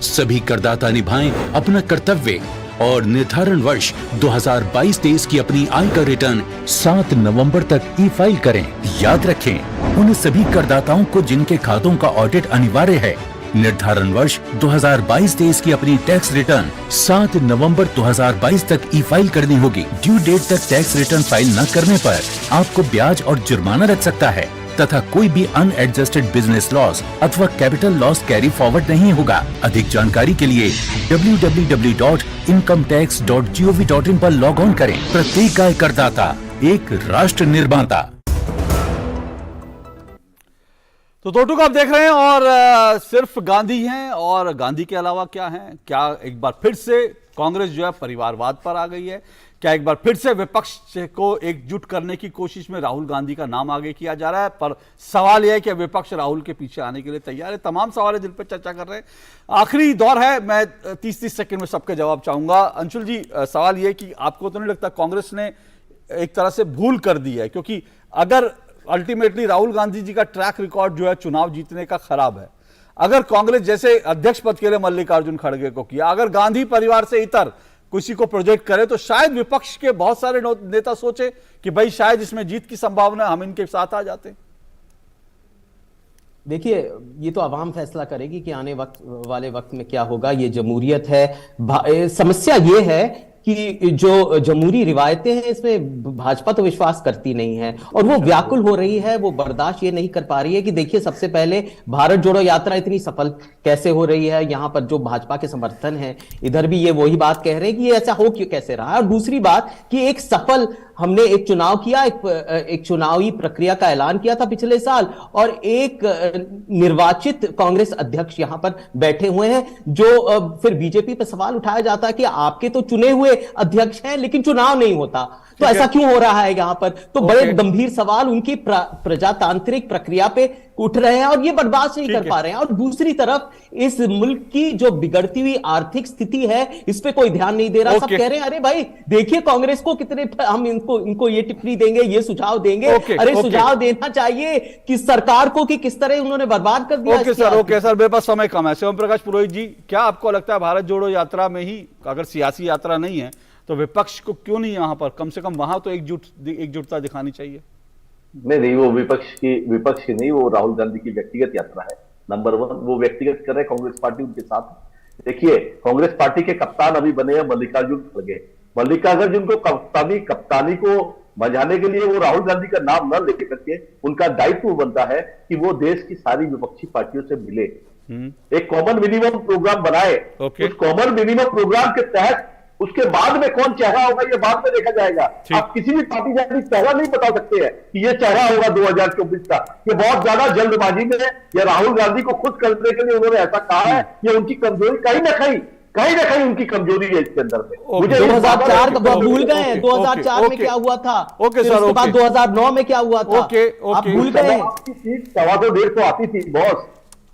सभी करदाता निभाएं अपना कर्तव्य और निर्धारण वर्ष 2022-23 की अपनी आय का रिटर्न 7 नवंबर तक ई फाइल करें। याद रखें, उन सभी करदाताओं को जिनके खातों का ऑडिट अनिवार्य है, निर्धारण वर्ष 2022-23 की अपनी टैक्स रिटर्न 7 नवंबर 2022 तक ई फाइल करनी होगी। ड्यू डेट तक टैक्स रिटर्न फाइल न करने पर आपको ब्याज और जुर्माना लग सकता है तथा कोई भी अनएडजस्टेड बिजनेस लॉस अथवा कैपिटल लॉस कैरी फॉरवर्ड नहीं होगा। अधिक जानकारी के लिए www.incometax.gov.in पर लॉग ऑन करें। प्रत्येक आय करदाता एक राष्ट्र निर्माता। तो टोटू का आप देख रहे हैं और सिर्फ गांधी हैं और गांधी के अलावा क्या हैं? क्या एक बार फिर से कांग्रेस जो है परिवारवाद पर आ गई है? क्या एक बार फिर से विपक्ष को एकजुट करने की कोशिश में राहुल गांधी का नाम आगे किया जा रहा है? पर सवाल यह है कि विपक्ष राहुल के पीछे आने के लिए तैयार है। तमाम सवाल दिल पर चर्चा कर रहे हैं। आखिरी दौर है, मैं 30-30 सेकंड में सबके जवाब चाहूंगा। अंशुल जी, सवाल यह है कि आपको तो नहीं लगता कांग्रेस ने एक तरह से भूल कर दी है? क्योंकि अगर अल्टीमेटली राहुल गांधी जी का ट्रैक रिकॉर्ड जो है चुनाव जीतने का खराब है, अगर कांग्रेस जैसे अध्यक्ष पद के लिए मल्लिकार्जुन खड़गे को किया, अगर गांधी परिवार से इतर किसी को प्रोजेक्ट करे, तो शायद विपक्ष के बहुत सारे नेता सोचे कि भाई शायद इसमें जीत की संभावना, हम इनके साथ आ जाते। देखिए, ये तो आवाम फैसला करेगी कि आने वाले वक्त में क्या होगा। ये जमहूरियत है। समस्या ये है कि जो जमहूरी रिवायतें हैं इसमें भाजपा तो विश्वास करती नहीं है और वो व्याकुल हो रही है। वो बर्दाश्त ये नहीं कर पा रही है कि देखिए, सबसे पहले भारत जोड़ो यात्रा इतनी सफल कैसे हो रही है। यहाँ पर जो भाजपा के समर्थन है, इधर भी ये वही बात कह रहे हैं कि ये ऐसा हो क्यों कैसे रहा है। और दूसरी बात कि एक सफल हमने एक चुनाव किया, एक चुनावी प्रक्रिया का ऐलान किया था पिछले साल और एक निर्वाचित कांग्रेस अध्यक्ष यहां पर बैठे हुए हैं, जो फिर बीजेपी पर सवाल उठाया जाता है कि आपके तो चुने हुए अध्यक्ष हैं लेकिन चुनाव नहीं होता, तो ऐसा क्यों हो रहा है यहां पर? तो बड़े गंभीर सवाल उनकी प्रजातांत्रिक प्रक्रिया पे उठ रहे हैं और ये बर्दाश्त नहीं कर पा रहे हैं। और दूसरी तरफ इस मुल्क की जो बिगड़ती हुई आर्थिक स्थिति है, इस पे कोई ध्यान नहीं दे रहा। सब कह रहे हैं अरे भाई देखिए कांग्रेस को कितने, हम इनको ये टिप्पणी देंगे, ये सुझाव देंगे। अरे सुझाव देना चाहिए कि सरकार को कि किस तरह उन्होंने बर्बाद कर दिया। ओके सर, मेरे पास समय कम है। शिवम प्रकाश पुरोहित जी, क्या आपको लगता है भारत जोड़ो यात्रा में ही, अगर सियासी यात्रा नहीं है तो विपक्ष को क्यों नहीं यहां पर, कम से कम वहां तो एकजुटता दिखानी चाहिए? नहीं, वो विपक्ष की नहीं, वो राहुल गांधी की व्यक्तिगत यात्रा है। नंबर 1, वो व्यक्तिगत कर रहे कांग्रेस पार्टी उनके साथ। देखिए, कांग्रेस पार्टी के कप्तान अभी बने हैं मल्लिकार्जुन खड़गे। मल्लिकार्जुन को कप्तानी को बजाने के लिए वो राहुल गांधी का नाम न लेके करके उनका दायित्व बनता है कि वो देश की सारी विपक्षी पार्टियों से मिले, एक कॉमन मिनिमम प्रोग्राम बनाए। उस कॉमन मिनिमम प्रोग्राम के तहत उसके बाद में कौन चेहरा होगा ये बाद में देखा जाएगा। आप किसी भी पार्टी का चेहरा नहीं बता सकते हैं कि ये चेहरा होगा 2024 का। ये बहुत ज्यादा जल्दबाजी में है। ये राहुल गांधी को खुश करने के लिए उन्होंने ऐसा कहा है। ये उनकी कमजोरी कहीं ना कहीं उनकी कमजोरी है इसके अंदर में। मुझे 2004 भूल गए हैं, 2004 में क्या हुआ था, उसके बाद 2009 में क्या हुआ था, आप भूल गए। 125 आती थी बॉस,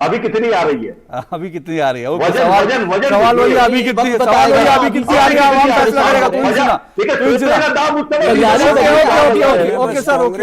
अभी कितनी आ रही है? अभी कितनी आ रही है? वजन सवाल वही, अभी कितनी आ रही है? आवाम फैसला करेगा। ओके सर, ओके,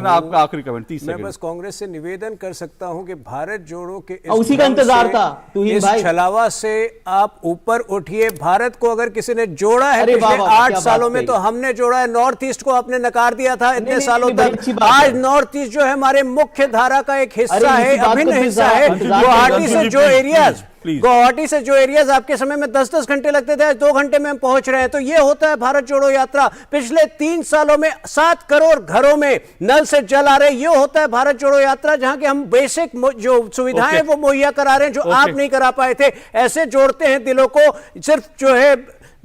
आपका आखिरी कमेंट 30 सेकंड। मैं बस कांग्रेस से निवेदन कर सकता हूं कि भारत जोड़ो के उसी का इंतजार था, इस छलावा से आप ऊपर उठिए। भारत को अगर किसी ने जोड़ा है पिछले 8 सालों में तो हमने जोड़ा है। नॉर्थ ईस्ट को आपने नकार दिया था इतने सालों तक। आज नॉर्थ ईस्ट जो है हमारे मुख्य धारा का एक हिस्सा है, अभिन्न हिस्सा है। गुवाहाटी से जो एरियाज गुवाहाटी से जो एरियाज आपके समय में 10-10 घंटे लगते थे, आज 2 घंटे में हम पहुंच रहे हैं। तो ये होता है भारत जोड़ो यात्रा। पिछले 3 सालों में 7 करोड़ घरों में नल से जल आ रहे, ये होता है भारत जोड़ो यात्रा, जहां के हम बेसिक जो सुविधाएं वो मुहैया करा रहे हैं, जो आप नहीं करा पाए थे। ऐसे जोड़ते हैं दिलों को, सिर्फ जो है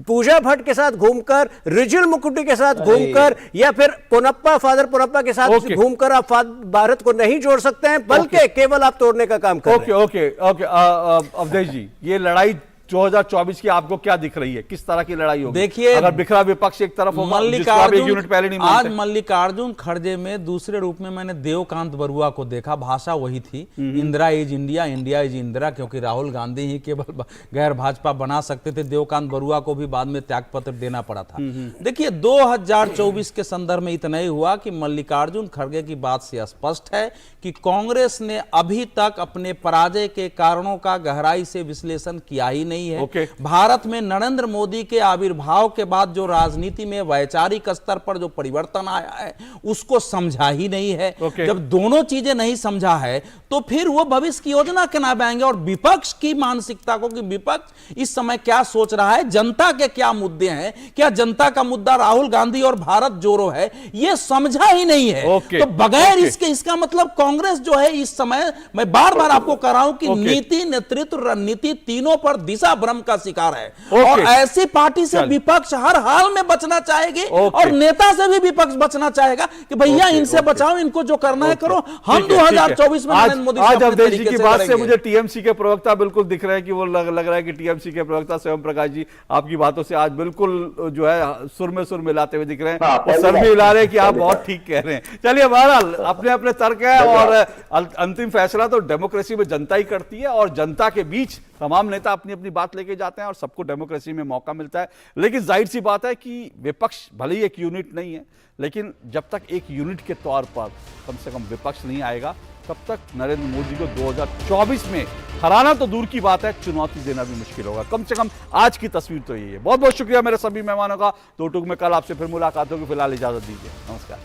पूजा भट्ट के साथ घूमकर, रिजुल मुकुटी के साथ घूमकर, या फिर पुनप्पा, फादर पुनप्पा के साथ घूमकर आप भारत को नहीं जोड़ सकते हैं, बल्कि केवल आप तोड़ने का काम कर रहे हैं। ओके अवधेश जी, ये लड़ाई 2024 की आपको क्या दिख रही है? किस तरह की लड़ाई होगी? देखिए, अगर बिखरा विपक्ष एक तरफ होगा, जिसको आप एक यूनिट पहले नहीं मानते। आज मल्लिकार्जुन खड़गे में दूसरे रूप में मैंने देवकांत बरुआ को देखा। भाषा वही थी, Indira is India, India is Indira, क्योंकि राहुल गांधी ही केवल गैर भाजपा बना सकते थे। देवकांत बरुआ को भी बाद में त्यागपत्र देना पड़ा था। देखिए, 2024 के संदर्भ में इतना ही हुआ कि मल्लिकार्जुन खड़गे की बात से स्पष्ट है कि कांग्रेस ने अभी तक अपने पराजय के कारणों का गहराई से विश्लेषण किया ही नहीं है। भारत में नरेंद्र मोदी के आविर्भाव के बाद जो राजनीति में वैचारिक स्तर पर जो परिवर्तन आया है, उसको समझा ही नहीं है। जब दोनों चीजें नहीं समझा है, तो फिर वो भविष्य की योजना के नाम आएंगे। और विपक्ष की मानसिकता को, कि विपक्ष इस समय क्या सोच रहा है, जनता के क्या मुद्दे हैं, क्या जनता का मुद्दा राहुल गांधी और भारत जोड़ो है, ये समझा ही नहीं है। तो बगैर इसके, इसका मतलब कांग्रेस जो है इस समय, मैं बार बार आपको कह रहा हूं कि नीति, नेतृत्व, रणनीति तीनों पर दिशा भ्रम का शिकार है। और ऐसी पार्टी से विपक्ष हर हाल में बचना चाहेगी, और नेता से भी विपक्ष बचना चाहेगा कि भैया इनसे बचाओ, इनको जो करना है करो। हम 2024 में नरेंद्र मोदी आज अवधेश जी की बात से मुझे टीएमसी के प्रवक्ता बिल्कुल दिख रहे हैं कि वो लग रहा है कि टीएमसी के प्रवक्ता शिवम प्रकाश जी आपकी बातों से आज बिल्कुल जो है सुर में सुर मिलाते हुए दिख रहे हैं, और सर भी हिला रहे हैं कि आप बहुत ठीक कह रहे हैं। चलिए, बहरहाल अपने अपने तर्क है, और अंतिम फैसला तो डेमोक्रेसी में जनता ही करती है, और जनता के बीच तमाम नेता अपनी अपनी बात लेके जाते हैं, और सबको डेमोक्रेसी में मौका मिलता है। लेकिन जाहिर सी बात है कि विपक्ष भले ही एक यूनिट नहीं है, लेकिन जब तक एक यूनिट के तौर पर कम से कम विपक्ष नहीं आएगा, तब तक नरेंद्र मोदी को 2024 में हराना तो दूर की बात है, चुनौती देना भी मुश्किल होगा। कम से कम आज की तस्वीर तो यही है। बहुत बहुत शुक्रिया मेरे सभी मेहमानों का। दो टूक में कल आपसे फिर मुलाकात होगी। फिलहाल इजाजत दीजिए, नमस्कार।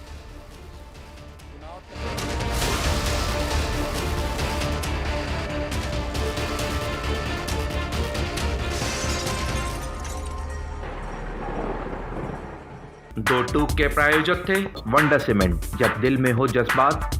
दो टूक के प्रायोजक थे वंडर सीमेंट। जब दिल में हो जज्बात,